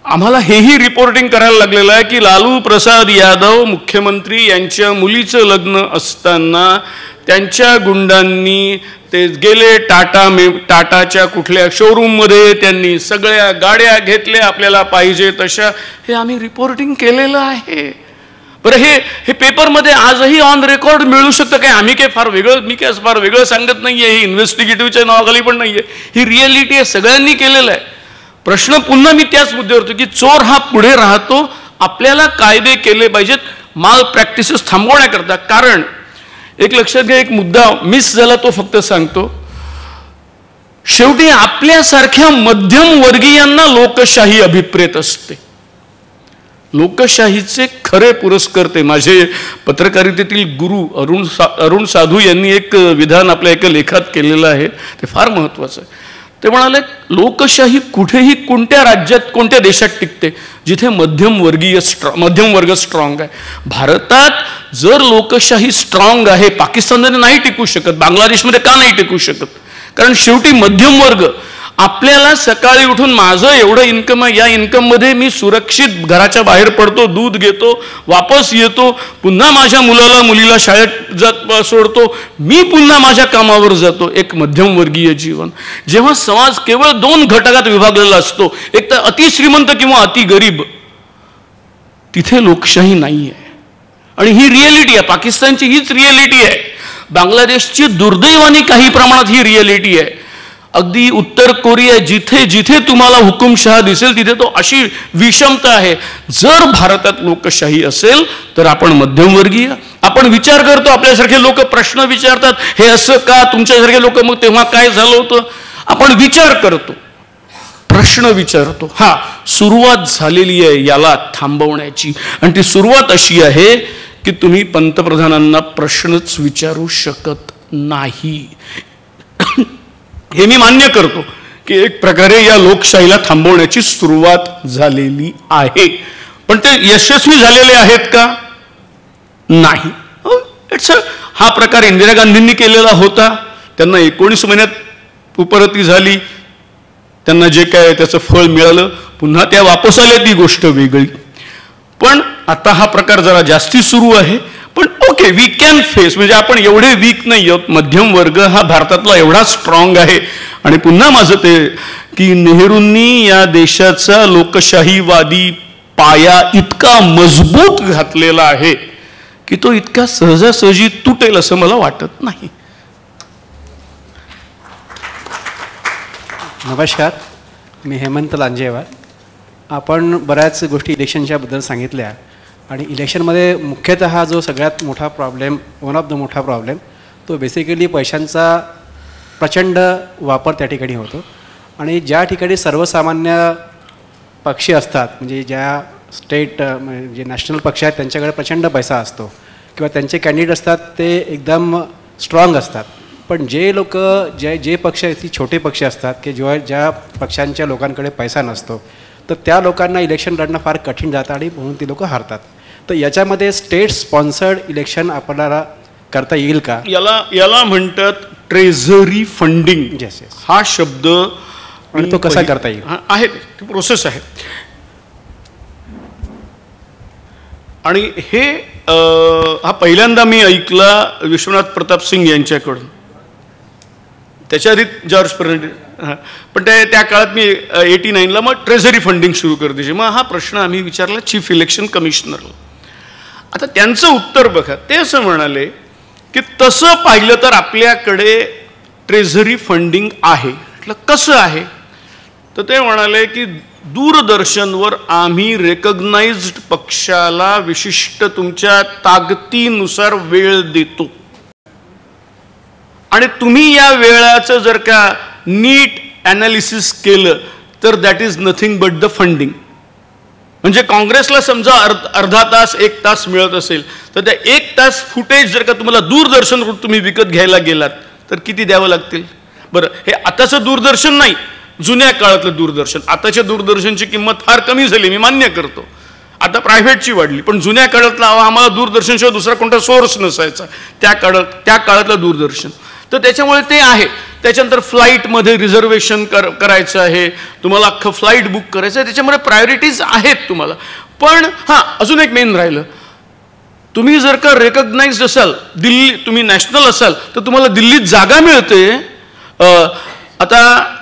आम्हाला हेही रिपोर्टिंग करायला लागलेलं आहे की लालू प्रसाद यादव मुख्यमंत्री यांच्या मुलीचं लग्न असताना त्यांच्या गुंडांनी ते गेले टाटाच्या कुठल्या शोरूममध्ये, त्यांनी सगळ्या गाड्या घेतल्या आपल्याला पाहिजे तशा. हे आम्ही रिपोर्टिंग केलेलं आहे. बरं, हे पेपरमध्ये आजही ऑन रेकॉर्ड मिळू शकतं काय? मी काय फार वेगळं सांगत नाहीये, ही इन्व्हेस्टिगेटिव्हच्या नावाखाली पण नाहीये, ही रिॲलिटी आहे, सगळ्यांनी केलेलं आहे. प्रश्न पुन्हा मी त्याच मुद्द्यावर होतो की चोर हा पुढे राहतो. आपल्याला कायदे केले पाहिजेत माल प्रॅक्टिसेस थांबवण्याकरता. कारण एक लक्षात घ्या, एक मुद्दा मिस झाला, तो फक्त सांगतो. शेवटी आपल्यासारख्या मध्यम वर्गीयांना लोकशाही अभिप्रेत असते. लोकशाहीचे खरे पुरस्कर्ते माझे पत्रकारितेतील गुरु अरुण साधू यांनी एक विधान आपल्या एका लेखात केलेलं आहे, ते फार महत्त्वाचं आहे. ते म्हणाले, लोकशाही कुठेही कोणत्या राज्यात कोणत्या देशात टिकते जिथे मध्यम वर्ग स्ट्रॉंग आहे. भारतात जर लोकशाही स्ट्रॉंग आहे, पाकिस्तानमध्ये नाही टिकू शकत, बांगलादेशमध्ये का नाही टिकू शकत? कारण शेवटी मध्यम वर्ग आपल्याला सकाळी उठून माझं एवढं इन्कम आहे, या इन्कममध्ये मी सुरक्षित घराच्या बाहेर पडतो, दूध घेतो, वापस येतो, पुन्हा माझ्या मुलीला शाळेत सोडतो, मी पुन्हा माझ्या कामावर जातो. एक मध्यमवर्गीय जीवन. जेव्हा समाज केवळ 2 घटकात विभागलेला असतो, एक तर अतिश्रीमंत किंवा अति गरीब, तिथे लोकशाही नाही आहे. आणि ही रिॲलिटी आहे, पाकिस्तानची हीच रिॲलिटी आहे, बांगलादेशची दुर्दैवाने काही प्रमाणात ही रिॲलिटी आहे. अगदी उत्तर कोरिया जिथे जिथे तुम्हाला हुकुमशहा दिसेल तिथे तो अशी विषमता आहे. जर भारतात लोकशाही असेल तर आपण मध्यमवर्गीय, आपण विचार करतो, आपल्यासारखे लोक प्रश्न विचारतात, हे असं का, तुमच्यासारखे लोक मग तेव्हा काय झालं होतं, आपण विचार करतो, प्रश्न विचारतो. हा, सुरुवात झालेली आहे याला थांबवण्याची, आणि ती सुरुवात अशी आहे की तुम्ही पंतप्रधानांना प्रश्नच विचारू शकत नाही. हे मी मान्य करतो की एक प्रकारे या लोकशाहीला थांबवण्याची सुरुवात झालेली आहे, पण ते यशस्वी झालेले आहेत का? नाही. हा प्रकार इंदिरा गांधींनी केलेला होता, त्यांना 19 महिन्यात उपरती झाली, त्यांना जे काय त्याचं फळ मिळालं, पुन्हा त्या वापस आल्या, ती गोष्ट वेगळी. पण आता हा प्रकार जरा जास्ती सुरू आहे. पण ओके, वी कॅन फेस, म्हणजे आपण एवढे वीक नाही आहोत, मध्यम वर्ग हा भारतातला एवढा स्ट्रॉंग आहे. आणि पुन्हा माझं ते की नेहरूंनी या देशाचा लोकशाहीवादी पाया इतका मजबूत घातलेला आहे की तो इतका सहजासहजी तुटेल असं मला वाटत नाही. नमस्कार, मी हेमंत लांजेवार. आपण बऱ्याच गोष्टी इलेक्शनच्या बद्दल सांगितल्या, आणि इलेक्शनमध्ये मुख्यतः जो सगळ्यात मोठा प्रॉब्लेम, वन ऑफ द मोठा प्रॉब्लेम, तो बेसिकली पैशांचा प्रचंड वापर त्या ठिकाणी होतो. आणि ज्या ठिकाणी सर्वसामान्य पक्षी असतात, म्हणजे ज्या स्टेट म्हणजे नॅशनल पक्ष आहेत त्यांच्याकडे प्रचंड पैसा असतो किंवा त्यांचे कॅन्डिडेट असतात ते एकदम स्ट्रॉंग असतात. पण जे लोक जे पक्ष ती छोटे पक्ष असतात की ज्या पक्षांच्या लोकांकडे पैसा नसतो, तर त्या लोकांना इलेक्शन लढणं फार कठीण जातं आणि म्हणून ती लोक हारतात. तर याच्यामध्ये स्टेट स्पॉन्सर्ड इलेक्शन आपल्याला करता येईल का? याला म्हणतात ट्रेझरी फंडिंग. येस येस, हा शब्द, आणि तो कसा करता येईल? आहे, ती प्रोसेस आहे. आणि हे हा पहिल्यांदा मी ऐकला विश्वनाथ प्रताप सिंग यांच्याकडून, त्याच्या आधी जॉर्ज फर्नांडिस. पण त्या काळात मी 89ला मग ट्रेझरी फंडिंग सुरू कर द्यायची. मग हा प्रश्न आम्ही विचारला चीफ इलेक्शन कमिशनरला. आता त्यांचं उत्तर बघा, ते असं म्हणाले की तसं पाहिलं तर आपल्याकडे ट्रेझरी फंडिंग आहे. म्हटलं कसं आहे? तर ते म्हणाले की दूरदर्शनवर आम्ही रेकग्नाइज्ड पक्षाला विशिष्ट तुमच्या ताकदीनुसार वेळ देतो, आणि तुम्ही या वेळाचं जर का नीट ॲनालिसिस केलं तर that is nothing but the funding. म्हणजे काँग्रेसला समजा अर्धा तास 1 तास मिळत असेल, तर त्या 1 तास फुटेज जर का तुम्हाला दूरदर्शनकडून तुम्ही विकत घ्यायला गेलात तर किती द्यावं लागतील? बरं, हे आताचं दूरदर्शन नाही, जुन्या काळातलं दूरदर्शन. आताच्या दूरदर्शनची किंमत फार कमी झाली, मी मान्य करतो, आता प्रायव्हेटची वाढली. पण जुन्या काळातला आम्हाला दूरदर्शनशिवाय दुसरा कोणता सोर्स नसायचा त्या काळातलं दूरदर्शन. तर त्याच्यामुळे ते आहे. त्याच्यानंतर फ्लाईटमध्ये रिझर्वेशन करायचं आहे, तुम्हाला अख्खं फ्लाईट बुक करायचं आहे, त्याच्यामुळे प्रायोरिटीज आहेत तुम्हाला. पण हां, अजून एक मेन राहिलं, तुम्ही जर का रेकग्नाइज्ड असाल, दिल्ली तुम्ही नॅशनल असाल, तर तुम्हाला दिल्लीत जागा मिळते. आता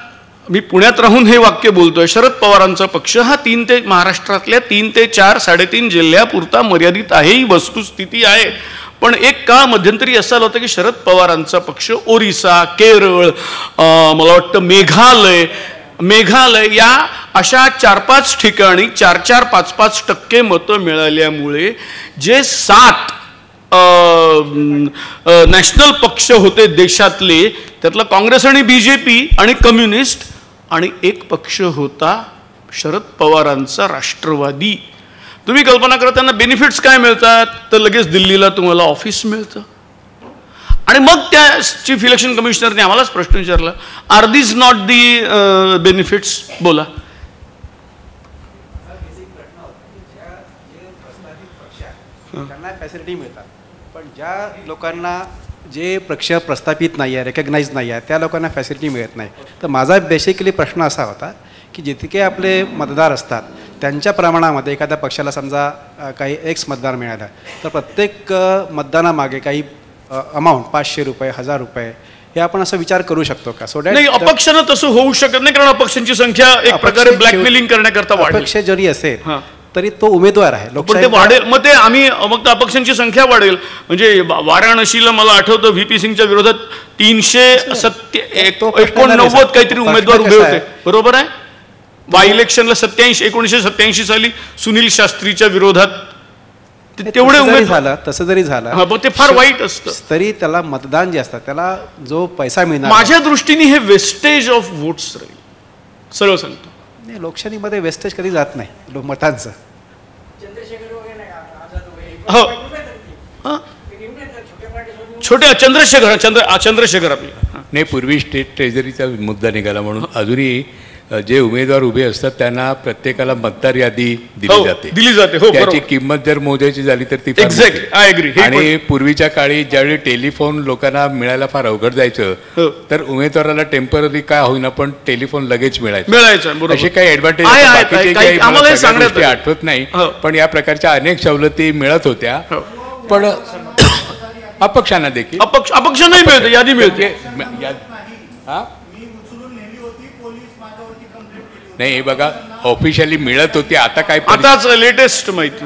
मी पुण्यात राहून हे वाक्य बोलतोय, शरद पवारांचा पक्ष हा महाराष्ट्रातल्या 3 ते 4 3.5 जिल्ह्यापुरता मर्यादित आहे, ही वस्तुस्थिती आहे. पण एक काळ मध्यंतरी असा होता की शरद पवारांचा पक्ष ओरिसा, केरळ, मला वाटतं मेघालय या अशा 4-5 ठिकाणी 4-4, 5-5 टक्के मतं मिळाल्यामुळे जे 7 नॅशनल पक्ष होते देशातले, त्यातला काँग्रेस आणि BJP आणि कम्युनिस्ट, आणि एक पक्ष होता शरद पवारांचा राष्ट्रवादी. तुम्ही कल्पना करा त्यांना बेनिफिट्स काय मिळतात? तर लगेच दिल्लीला तुम्हाला ऑफिस मिळतं. आणि मग त्या चीफ इलेक्शन कमिशनरने आम्हालाच प्रश्न विचारला, are this not the benefits? बोला. त्यांना फॅसिलिटी मिळतात, पण ज्या लोकांना जे पक्ष प्रस्थापित नाही आहे, रेकग्नाइज नाही आहे, त्या लोकांना फॅसिलिटी मिळत नाही. तर माझा बेसिकली प्रश्न असा होता की जितके आपले मतदार असतात त्यांच्या प्रमाणामध्ये एखाद्या पक्षाला समजा काही X मतदार मिळाला, तर प्रत्येक मतदानामागे काही अमाऊंट 500 रुपये, 1000 रुपये, हे आपण असं विचार करू शकतो का? सो नाही, अपक्षानं तसं होऊ शकत नाही, कारण अपक्षांची संख्या एक प्रकारे ब्लॅकमेलिंग करण्याकरता वाढली. अपक्ष जरी असेल तरी तो उमेदवार आहे. पण ते वाढेल, मग ते आम्ही मग अपक्षांची संख्या वाढेल. म्हणजे वाराणसीला मला आठवतं व्ही.पी. सिंगच्या विरोधात 389 काहीतरी उमेदवार उभे होते, बरोबर आहे. बाय इलेक्शनला 1987 साली सुनील शास्त्रीच्या विरोधात तेवढे उमेदवार झालं. तसं जरी झालं पण ते फार वाईट असतं. तरी त्याला मतदान जे असतं त्याला जो पैसा मिळणार, माझ्या दृष्टीने हे वेस्टेज ऑफ वोट्स राहील. सरळ सांगतो, नाही, लोकशाहीमध्ये वेस्टेज कधी जात नाही मतांचं. हो, छोट्या चंद्रशेखर आपले नाही, पूर्वी स्टेट ट्रेझरीचा मुद्दा निघाला म्हणून अजूनही जे उमेदवार उभे असतात त्यांना प्रत्येकाला मतदार यादी दिली जाते. हो, त्याची किंमत जर मोजायची झाली तर ती एक्झॅक्टली, आय एग्री. आणि पूर्वीच्या काळी ज्यावेळी टेलिफोन लोकांना मिळायला फार अवघड जायचं तर उमेदवाराला टेम्पररी काय होईना पण टेलिफोन लगेच मिळायचं. असे काही ऍडव्हान्टेज आठवत नाही, पण या प्रकारच्या अनेक सवलती मिळत होत्या. पण अपक्षांना देखील अपक्ष नाही मिळते, यादी मिळते. नाही, हे बघा, ऑफिशियली मिळत होती. आता काय, आताच लेटेस्ट माहिती.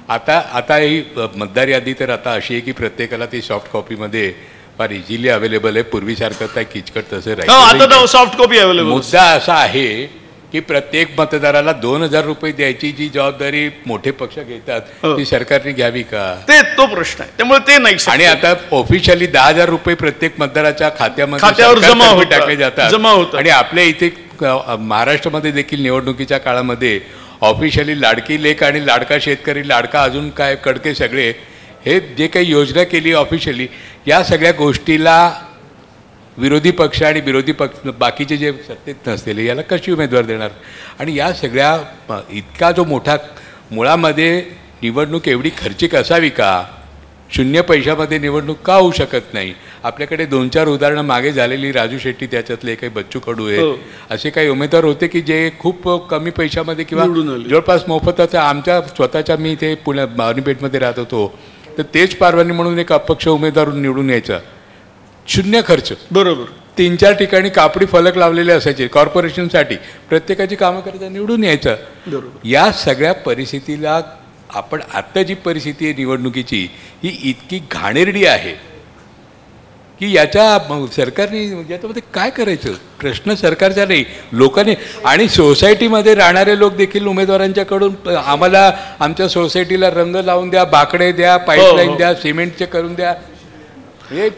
आता ही मतदार यादी तर आता अशी आहे की प्रत्येकाला ती सॉफ्ट कॉपीमध्ये फार इझिली अवेलेबल आहे. पूर्वीसारखं काय किचकट तसं राहील. Soft copy available. मुद्दा असा आहे की प्रत्येक मतदाराला 2,000 रुपये द्यायची जी जबाबदारी मोठे पक्ष घेतात ती सरकारने घ्यावी का, तो प्रश्न आहे. त्यामुळे ते नाही. आणि आता ऑफिशियली 10,000 रुपये प्रत्येक मतदाराच्या खात्यावर जमा टाकले जातात. आणि आपल्या इथे महाराष्ट्रामध्ये देखील निवडणुकीच्या काळामध्ये ऑफिशियली लाडकी लेक आणि लाडका शेतकरी, लाडका अजून काय कडके सगळे, हे जे काही योजना केली ऑफिशियली, या सगळ्या गोष्टीला विरोधी पक्ष आणि विरोधी पक्ष बाकीचे जे सत्तेत नसलेले याला कशी उमेदवार देणार. आणि या सगळ्या इतका जो मोठा, मुळामध्ये निवडणूक एवढी खर्चिक असावी का, 0 पैशामध्ये निवडणूक का होऊ शकत नाही. आपल्याकडे 2-4 उदाहरणं मागे झालेली, राजू शेट्टी त्याच्यातले, काही बच्चू कडू आहे, असे काही उमेदवार होते की जे खूप कमी पैशामध्ये किंवा जवळपास मोफताचा, आमच्या स्वतःच्या, मी इथे पुण्या बावनीपेठमध्ये राहत होतो तर तेज पारवानी म्हणून एक अपक्ष उमेदवार निवडून यायचा, 0 खर्च, बरोबर. 3-4 ठिकाणी कापडी फलक लावलेले असायचे कॉर्पोरेशनसाठी, प्रत्येकाची कामं करता निवडून यायचं. या सगळ्या परिस्थितीला आपण आत्ता जी परिस्थिती आहे निवडणुकीची, ही इतकी घाणेरडी आहे की याच्या सरकारने याच्यामध्ये काय करायचं, प्रश्न सरकारचा नाही, लोकांनी. आणि सोसायटीमध्ये राहणारे लोक देखील उमेदवारांच्याकडून आम्हाला आमच्या सोसायटीला रंग लावून द्या, बाकडे द्या, पाईपलाईन द्या, सिमेंटचे करून द्या. हे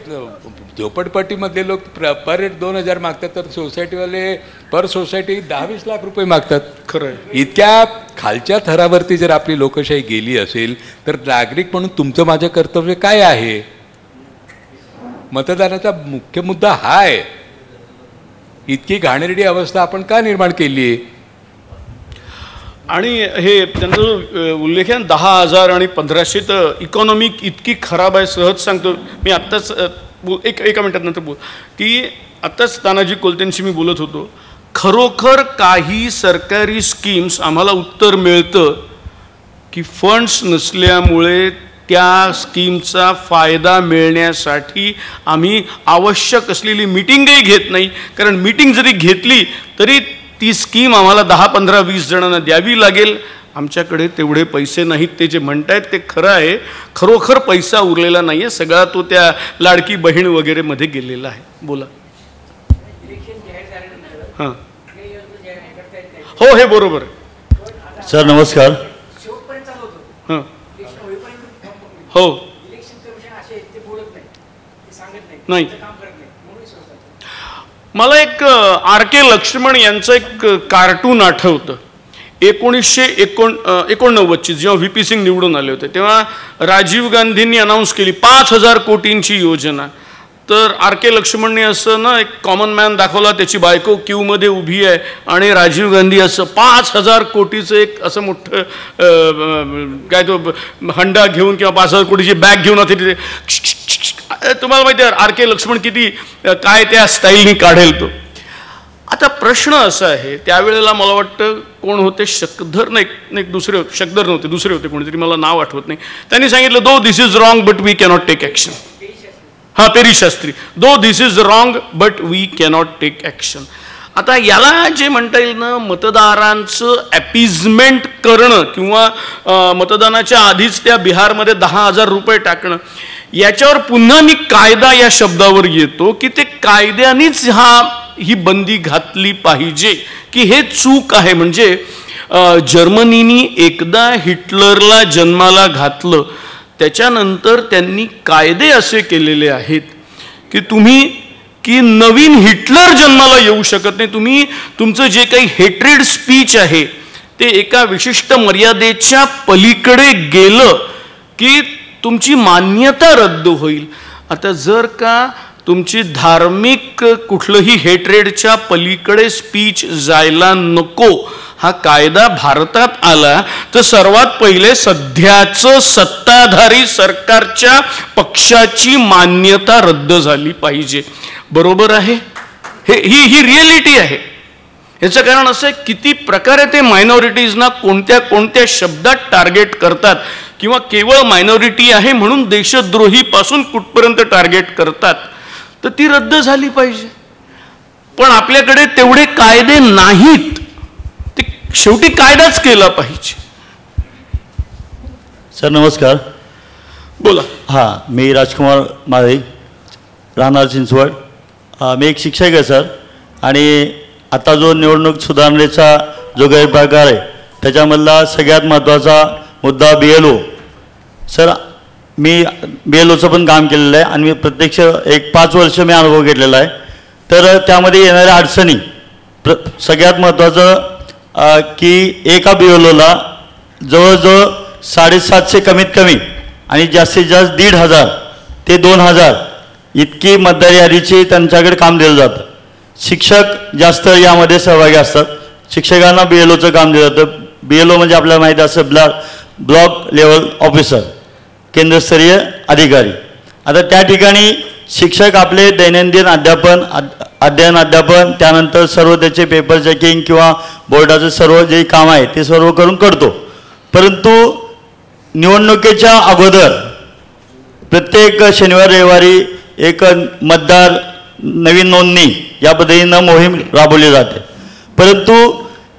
झोपडपट्टीमधले लोक पर हेड 2,000 मागतात, तर सोसायटीवाले पर सोसायटी 10-20 लाख रुपये मागतात. खरं. इतक्या खालच्या थरावरती जर आपली लोकशाही गेली असेल तर नागरिक म्हणून तुमचं माझं कर्तव्य काय आहे. मतदानाचा मुख्य मुद्दा हा आहे. इतकी घाणेरडी अवस्था आपण का निर्माण केली आहे. आणि हे त्यांचा जो उल्लेख आहे 10,000 आणि 1,500, तर इकॉनॉमी इतकी खराब आहे. सहज सांगतो मी, आत्ताच एका मिनिटात नंतर बोल, की आत्ताच तानाजी कोलतेंशी मी बोलत होतो. खरोखर काही सरकारी स्कीम्स आम्हाला उत्तर मिळतं की फंड्स नसल्यामुळे त्या स्कीमचा फायदा मिळण्यासाठी आम्ही आवश्यक असलेली मीटिंगही घेत नाही. कारण मीटिंग जरी घेतली तरी ती स्कीम आम्हाला 10, 15, 20 जणांना द्यावी लागेल. आमच्याकडे तेवढे पैसे नाहीत. ते जे म्हणतायत ते खरं आहे. खरोखर पैसा उरलेला नाही आहे. सगळा तो त्या लाडकी बहीण वगैरे मध्ये गेलेला आहे. बोला. हां, हो, हे बरोबर आहे. सर नमस्कार. हां, हो, नाही. मला एक R.K. लक्ष्मण यांचं एक कार्टून आठवतं. 1989 जेव्हा व्ही.पी. सिंग निवडून आले होते तेव्हा राजीव गांधींनी अनाऊन्स केली 5,000 कोटींची योजना. तर R.K. लक्ष्मणने असं ना एक कॉमन मॅन दाखवला, त्याची बायको क्यूमध्ये उभी आहे आणि राजीव गांधी असं 5,000 कोटीचं एक असं मोठं काय तो हंडा घेऊन किंवा 5,000 कोटीची बॅग घेऊन होते तिथे. तुम्हाला माहिती आहे R.K. लक्ष्मण किती काय त्या स्टाईलनी काढेल तो. आता प्रश्न असा आहे, त्यावेळेला मला वाटतं कोण होते, शकधर नाही दुसरे होते, शकधर नव्हते, दुसरे होते कोणीतरी, मला नाव आठवत नाही. त्यांनी सांगितलं though this is wrong but we cannot take action. हां, पेरी Shastri. Though this is wrong but we cannot take action. आता याला जे म्हणता येईल ना, मतदारांचं ॲपिजमेंट करणं किंवा मतदानाच्या आधीच त्या बिहारमध्ये 10,000 रुपये टाकणं, याच्यावर पुन्हा मी कायदा या शब्दावर येतो की ते कायद्यानेच ही बंदी घातली पाहिजे की हे चूक आहे. म्हणजे जर्मनीनी एकदा हिटलरला जन्माला घातलं, त्याच्यानंतर त्यांनी कायदे असे केलेले आहेत की तुम्ही की नवीन हिटलर जन्माला येऊ शकत नाही. तुम्ही तुमचं जे काही हेट्रेड स्पीच आहे ते एका विशिष्ट मर्यादेच्या पलीकडे गेलं की तुमची मान्यता रद्द होईल. आता जर का तुमची धार्मिक कुठलंही हेट्रेडच्या पलीकडे स्पीच जायला नको हा कायदा भारतात आला, तर सर्वात पहिले सध्याचं सत्ताधारी सरकारच्या पक्षाची मान्यता रद्द झाली पाहिजे. बरोबर आहे? ही रिॲलिटी आहे. याचं कारण असं आहे किती प्रकारे ते मायनॉरिटीजना कोणत्या कोणत्या शब्दात टार्गेट करतात किंवा केवळ मायनॉरिटी आहे म्हणून देशद्रोहीपासून कुठपर्यंत टार्गेट करतात. तर ती रद्द झाली पाहिजे. पण आपल्याकडे तेवढे कायदे नाहीत. ते शेवटी कायदाच केला पाहिजे. सर नमस्कार. बोला. हां, मी राजकुमार माळे, राहणार चिंचवड. मी एक शिक्षक आहे सर. आणि आता जो निवडणूक सुधारणेचा जो गैरप्रकार आहे त्याच्यामधला सगळ्यात महत्त्वाचा मुद्दा BLO. सर मी BLOचं पण काम केलेलं आहे आणि मी प्रत्यक्ष एक 5 वर्ष मी अनुभव घेतलेला आहे. तर त्यामध्ये येणाऱ्या अडचणी सगळ्यात महत्त्वाचं की एका BLOला जवळजवळ 750 कमीत कमी आणि जास्तीत जास्त 1,500 ते 2,000 इतकी मतदार यादीची त्यांच्याकडे काम दिलं जातं. शिक्षक जास्त यामध्ये सहभागी असतात. शिक्षकांना BLOचं काम दिलं जातं. BLO म्हणजे आपल्याला माहिती असं ब्लॉक लेवल ऑफिसर, केंद्रस्तरीय अधिकारी. आता त्या ठिकाणी शिक्षक आपले दैनंदिन अध्ययन अध्यापन त्यानंतर सर्व त्याचे पेपर चेकिंग किंवा बोर्डाचं सर्व जे काम आहे ते सर्व करून करतो. परंतु निवडणुकीच्या अगोदर प्रत्येक शनिवार रविवारी एक मतदार नवीन नोंदणी या पद्धतीनं मोहीम राबवली जाते. परंतु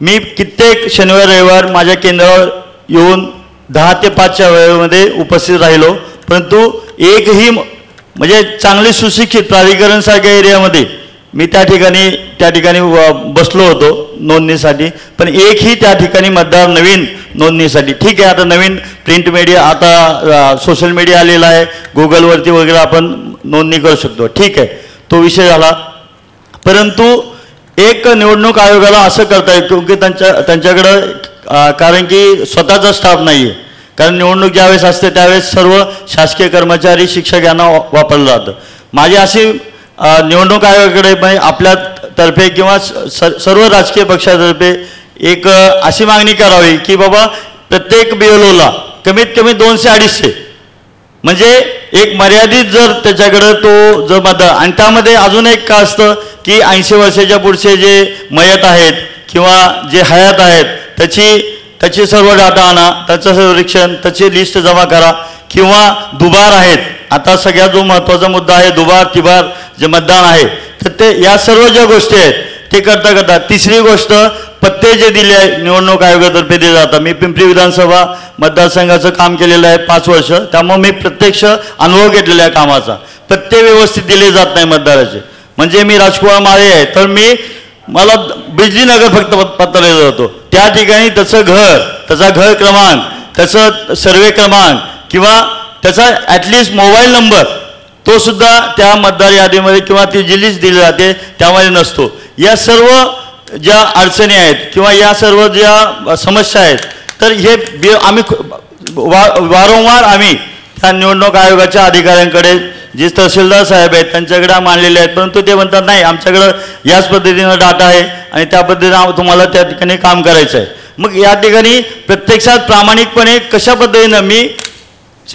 मी कित्येक शनिवार रविवार माझ्या केंद्रावर येऊन 10 ते 5च्या वेळेमध्ये उपस्थित राहिलो. परंतु एकही म्हणजे चांगले सुशिक्षित प्राधिकरणसारख्या एरियामध्ये मी त्या ठिकाणी बसलो होतो नोंदणीसाठी. पण एकही त्या ठिकाणी मतदार नवीन नोंदणीसाठी, ठीक आहे आता नवीन प्रिंट मीडिया आता सोशल मीडिया आलेला आहे, गुगलवरती वगैरे आपण नोंदणी करू शकतो, ठीक आहे तो विषय झाला. परंतु एक निवडणूक आयोगाला असं करता येईल की त्यांच्याकडं कारण की स्वतःचा स्टाफ नाही आहे. कारण निवडणूक ज्यावेळेस असते त्यावेळेस सर्व शासकीय कर्मचारी शिक्षक यांना वापरलं जातं. माझी अशी निवडणूक आयोगाकडे म्हणजे आपल्यातर्फे किंवा सर्व राजकीय पक्षातर्फे एक अशी मागणी करावी की बाबा प्रत्येक BLOला कमीत कमी 200-250 म्हणजे एक मर्यादित जर त्याच्याकडं तो जर मतदार. आणि त्यामध्ये अजून एक का असतं की 80 वर्षाच्या पुढचे जे मयत आहेत किंवा जे हयात आहेत त्याची सर्व डाटा आणा, त्याचं सर्वेक्षण, त्याची लिस्ट जमा करा. किंवा दुबार आहेत, आता सगळ्यात जो महत्त्वाचा मुद्दा आहे दुबार तिबार जे मतदान आहे तर ते या सर्व ज्या गोष्टी आहेत ते करता. तिसरी गोष्ट पत्ते जे दिले आहे निवडणूक आयोगातर्फे दिले जातात. मी पिंपरी विधानसभा मतदारसंघाचं काम केलेलं आहे 5 वर्ष, त्यामुळे मी प्रत्यक्ष अनुभव घेतलेला आहे कामाचा. पत्ते व्यवस्थित दिले जात नाही मतदाराचे. म्हणजे मी राजकुमार माळे आहे तर मला बिजलीनगर फक्त पत्ता दिला जातो. त्या ठिकाणी त्याचा घर क्रमांक, त्याचं सर्वे क्रमांक किंवा त्याचा ॲटलिस्ट मोबाईल नंबर तो सुद्धा त्या मतदार यादीमध्ये किंवा ती जी लिस्ट दिली जाते त्यामध्ये नसतो. या सर्व ज्या अडचणी आहेत किंवा या सर्व ज्या समस्या आहेत तर हे आम्ही वारंवार आम्ही त्या निवडणूक आयोगाच्या अधिकाऱ्यांकडे जे तहसीलदार साहेब आहेत त्यांच्याकडे मांडलेले आहेत. परंतु ते म्हणतात नाही आमच्याकडं याच पद्धतीनं डाटा आहे आणि त्या पद्धतीनं तुम्हाला त्या ठिकाणी काम करायचं आहे. मग या ठिकाणी प्रत्यक्षात प्रामाणिकपणे कशा पद्धतीनं मी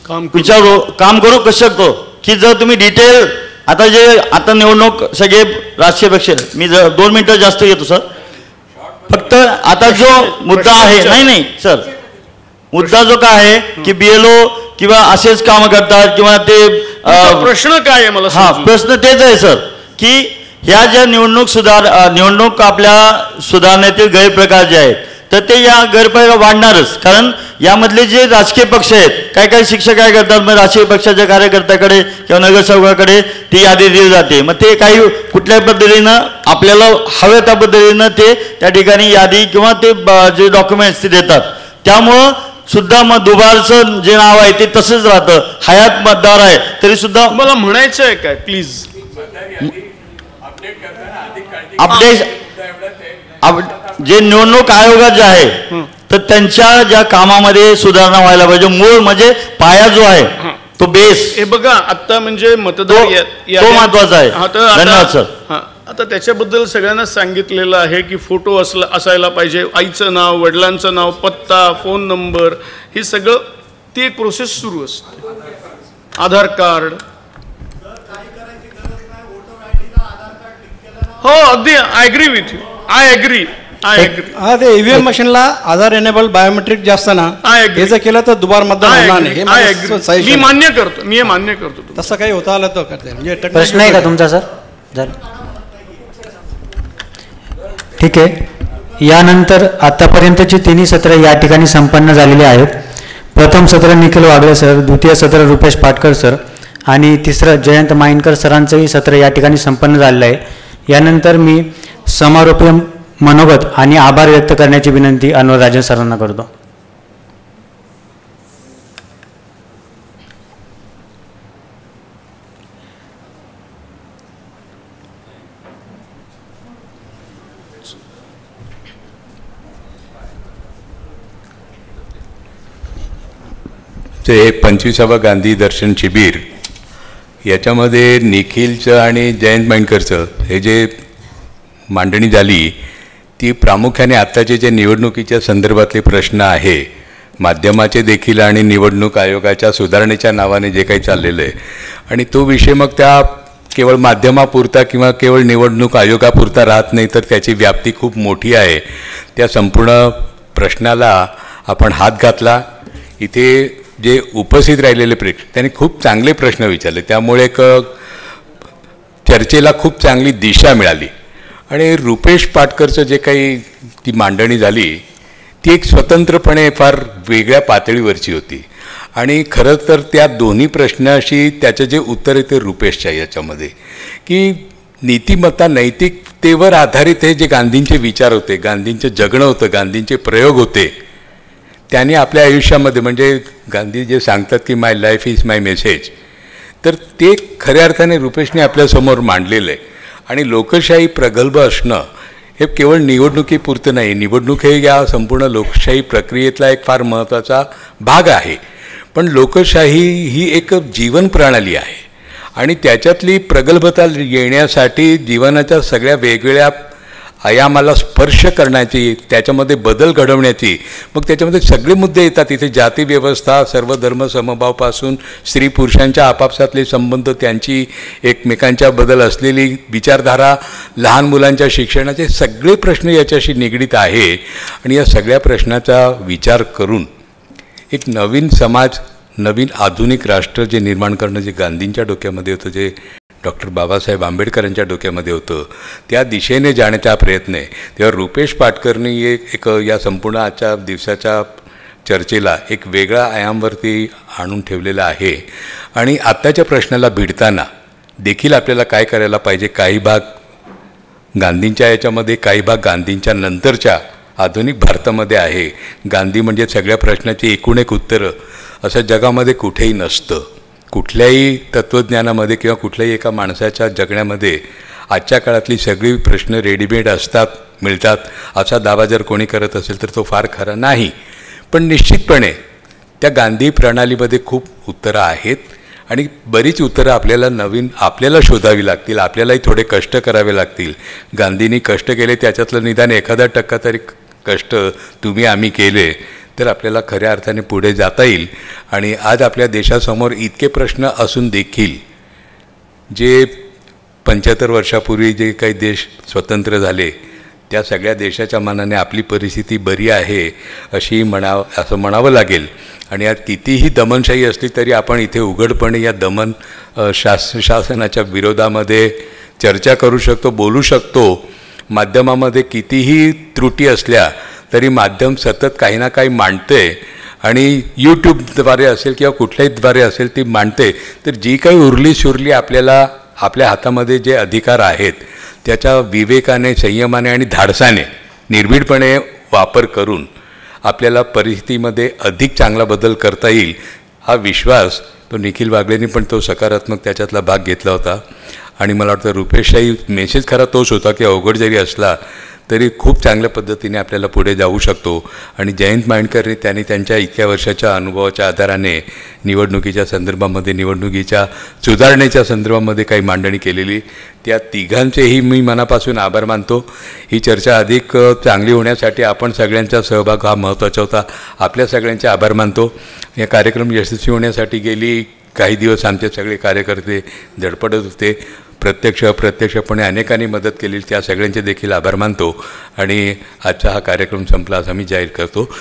काम करू कसं शकतो की जर तुम्ही डिटेल आता निवडणूक सगळे राजकीय पक्ष मी 2 मिनिटं जास्त घेतो सर. फक्त आता जो मुद्दा आहे नाही सर मुद्दा जो काय आहे की BLO किंवा असेच काम करतात किंवा ते प्रश्न काय आहे मला प्रश्न तेच आहे सर की ह्या ज्या निवडणूक आपल्या सुधारणेतील गैरप्रकार जे आहेत तर ते या गैरप्रकार वाढणारच. कारण यामधले जे राजकीय पक्ष आहेत, काही शिक्षक काय करतात, मग राजकीय पक्षाच्या कार्यकर्त्याकडे किंवा नगरसेवकाकडे ती यादी दिली जाते. मग ते काही कुठल्याही पद्धतीनं आपल्याला हव्या त्या पद्धतीनं ते त्या ठिकाणी यादी किंवा ते जे डॉक्युमेंट्स ते देतात. त्यामुळं सुद्धा मग दुबारचं जे नाव आहे ते तसंच राहतं. हयात मतदार आहे तरी सुद्धा मला म्हणायचं आहे काय प्लीज अपडेट जे निवडणूक आयोगात जे आहे तर त्यांच्या ज्या कामामध्ये सुधारणा व्हायला पाहिजे. मूळ म्हणजे पाया जो आहे तो बेस. हे बघा आता म्हणजे मतदार तो महत्वाचा आहे. धन्यवाद सर. आता त्याच्याबद्दल सगळ्यांना सांगितलेलं आहे की फोटो असायला पाहिजे, आईचं नाव, वडिलांचं नाव, पत्ता, फोन नंबर, हे सगळं ती एक प्रोसेस सुरू असते. आधार कार्ड, हो अगदी I agree with you. I agree. हा ते ईव्हीएम मशीनला आधार एनेबल बायोमेट्रिक जे असतं ना हे जर केलं तर दुबार मतदान होणार नाही. मी मान्य करतो. तसं काही होता आलं तर करते. म्हणजे प्रश्न आहे का तुमचा सर? झालं, ठीक आहे. यानंतर आतापर्यंतची तिन्ही सत्र या ठिकाणी संपन्न झालेली आहेत. प्रथम सत्र निखिल वागळे सर, द्वितीय सत्र रुपेश पाटकर सर आणि तिसरं जयंत माइनकर सरांचंही सत्र या ठिकाणी संपन्न झालेलं आहे. यानंतर मी समारोपीय मनोगत आणि आभार व्यक्त करण्याची विनंती अनवर राजन सरांना करतो. ते 25वा गांधी दर्शन शिबिर याच्यामध्ये निखिलचं आणि जयंत माइनकरचं हे जे मांडणी झाली ती प्रामुख्याने आत्ताचे जे निवडणुकीच्या संदर्भातले प्रश्न आहे, माध्यमाचे देखील आणि निवडणूक आयोगाच्या सुधारणेच्या नावाने जे काही चाललेलं आहे आणि तो विषय मग त्या केवळ माध्यमापुरता किंवा केवळ निवडणूक आयोगापुरता राहत नाही तर त्याची व्याप्ती खूप मोठी आहे. त्या संपूर्ण प्रश्नाला आपण हात घातला. इथे जे उपस्थित राहिलेले प्रेक्षक त्यांनी खूप चांगले प्रश्न विचारले, त्यामुळे एक चर्चेला खूप चांगली दिशा मिळाली. आणि रुपेश पाटकरचं जे काही ती मांडणी झाली ती एक स्वतंत्रपणे फार वेगळ्या पातळीवरची होती. आणि खरं तर त्या दोन्ही प्रश्नाशी त्याचं जे उत्तर आहे ते रुपेशच्या याच्यामध्ये की नीतिमत्ता नैतिकतेवर आधारित हे जे गांधींचे विचार होते, गांधींचं जगणं होतं, गांधींचे प्रयोग होते, त्यांनी आपल्या आयुष्यामध्ये म्हणजे गांधी जे सांगतात की माय लाईफ इज माय मेसेज, तर ते खऱ्या अर्थाने रुपेशने आपल्यासमोर मांडलेलं आहे. आणि लोकशाही प्रगल्भ असणं हे केवळ निवडणुकीपुरतं नाही, निवडणूक हे या संपूर्ण लोकशाही प्रक्रियेतला एक फार महत्त्वाचा भाग आहे. पण लोकशाही ही एक जीवन प्रणाली आहे आणि त्याच्यातली प्रगल्भता येण्यासाठी जीवनाच्या सगळ्या वेगवेगळ्या आयामाला स्पर्श करण्याची, त्याच्यामध्ये बदल घडवण्याची, मग त्याच्यामध्ये सगळे मुद्दे येतात. इथे जाती व्यवस्था, सर्व धर्म समभावापासून स्त्री पुरुषांच्या आपापसातले संबंध, त्यांची एकमेकांच्या बद्दल असलेली विचारधारा, लहान मुलांच्या शिक्षणाचे सगळे प्रश्न याच्याशी निगडीत आहे. आणि या सगळ्या प्रश्नाचा विचार करून एक नवीन समाज, नवीन आधुनिक राष्ट्र जे निर्माण करणं जे गांधींच्या डोक्यामध्ये होतं, जे डॉक्टर बाबासाहेब आंबेडकरांच्या डोक्यामध्ये होतं, त्या दिशेने जाण्याचा प्रयत्न आहे. तेव्हा रुपेश पाटकरनी एक या संपूर्ण आजच्या दिवसाच्या चर्चेला एक वेगळा आयामवरती आणून ठेवलेला आहे. आणि आत्ताच्या प्रश्नाला भिडताना देखील आपल्याला काय करायला पाहिजे, काही भाग गांधींच्या याच्यामध्ये, काही भाग गांधींच्या नंतरच्या आधुनिक भारतामध्ये आहे. गांधी म्हणजे सगळ्या प्रश्नाची एकूण एक उत्तरं असं जगामध्ये कुठेही नसतं. कुठल्याही तत्त्वज्ञानामध्ये किंवा कुठल्याही एका माणसाच्या जगण्यामध्ये आजच्या काळातली सगळी प्रश्न रेडीमेड असतात, मिळतात असा दावा जर कोणी करत असेल तर तो फार खरा नाही. पण निश्चितपणे त्या गांधी प्रणालीमध्ये खूप उत्तरं आहेत आणि बरीच उत्तरं आपल्याला शोधावी लागतील, आपल्यालाही थोडे कष्ट करावे लागतील. गांधींनी कष्ट केले, त्याच्यातलं निदान 1% तरी कष्ट तुम्ही आम्ही केले तर आपल्याला खऱ्या अर्थाने पुढे जाता येईल. आणि आज आपल्या देशासमोर इतके प्रश्न असून देखील जे 75 वर्षापूर्वी जे काही देश स्वतंत्र झाले त्या सगळ्या देशाच्या मानाने आपली परिस्थिती बरी आहे असं म्हणावं लागेल. आणि यात कितीही दमनशाही असली तरी आपण इथे उघडपणे या दमन शासनाच्या विरोधामध्ये चर्चा करू शकतो, बोलू शकतो. माध्यमामध्ये कितीही त्रुटी असल्या तरी माध्यम सतत काही ना काही मांडते आणि यूट्यूबद्वारे असेल किंवा कुठल्याही द्वारे असेल ती मांडते. तर जी काही उरली सुरली आपल्याला आपल्या हातामध्ये जे अधिकार आहेत त्याचा विवेकाने, संयमाने आणि धाडसाने, निर्भीडपणे वापर करून आपल्याला परिस्थितीमध्ये अधिक चांगला बदल करता येईल हा विश्वास तो निखिल वागलेंनी पण तो सकारात्मक त्याच्यातला भाग घेतला होता. आणि मला वाटतं रुपेशचाही मेसेज खरा तोच होता की अवघड जरी असला तरी खूप चांगल्या पद्धतीने आपल्याला पुढे जाऊ शकतो. आणि जयंत माइंडकरने त्यांनी त्यांच्या इतक्या वर्षाच्या अनुभवाच्या आधाराने निवडणुकीच्या संदर्भामध्ये, निवडणुकीच्या सुधारणेच्या संदर्भामध्ये काही मांडणी केलेली, त्या तिघांचेही मी मनापासून आभार मानतो. ही चर्चा अधिक चांगली होण्यासाठी आपण सगळ्यांचा सहभाग हा महत्त्वाचा होता. आपल्या सगळ्यांचे आभार मानतो. या कार्यक्रम यशस्वी होण्यासाठी गेली काही दिवस आमचे सगळे कार्यकर्ते धडपडत होते. प्रत्यक्ष अप्रत्यक्षपणे अनेकांनी मदत केली, त्या सगळ्यांचे देखील आभार मानतो. आणि आजचा हा कार्यक्रम संपला असं मी जाहीर करतो.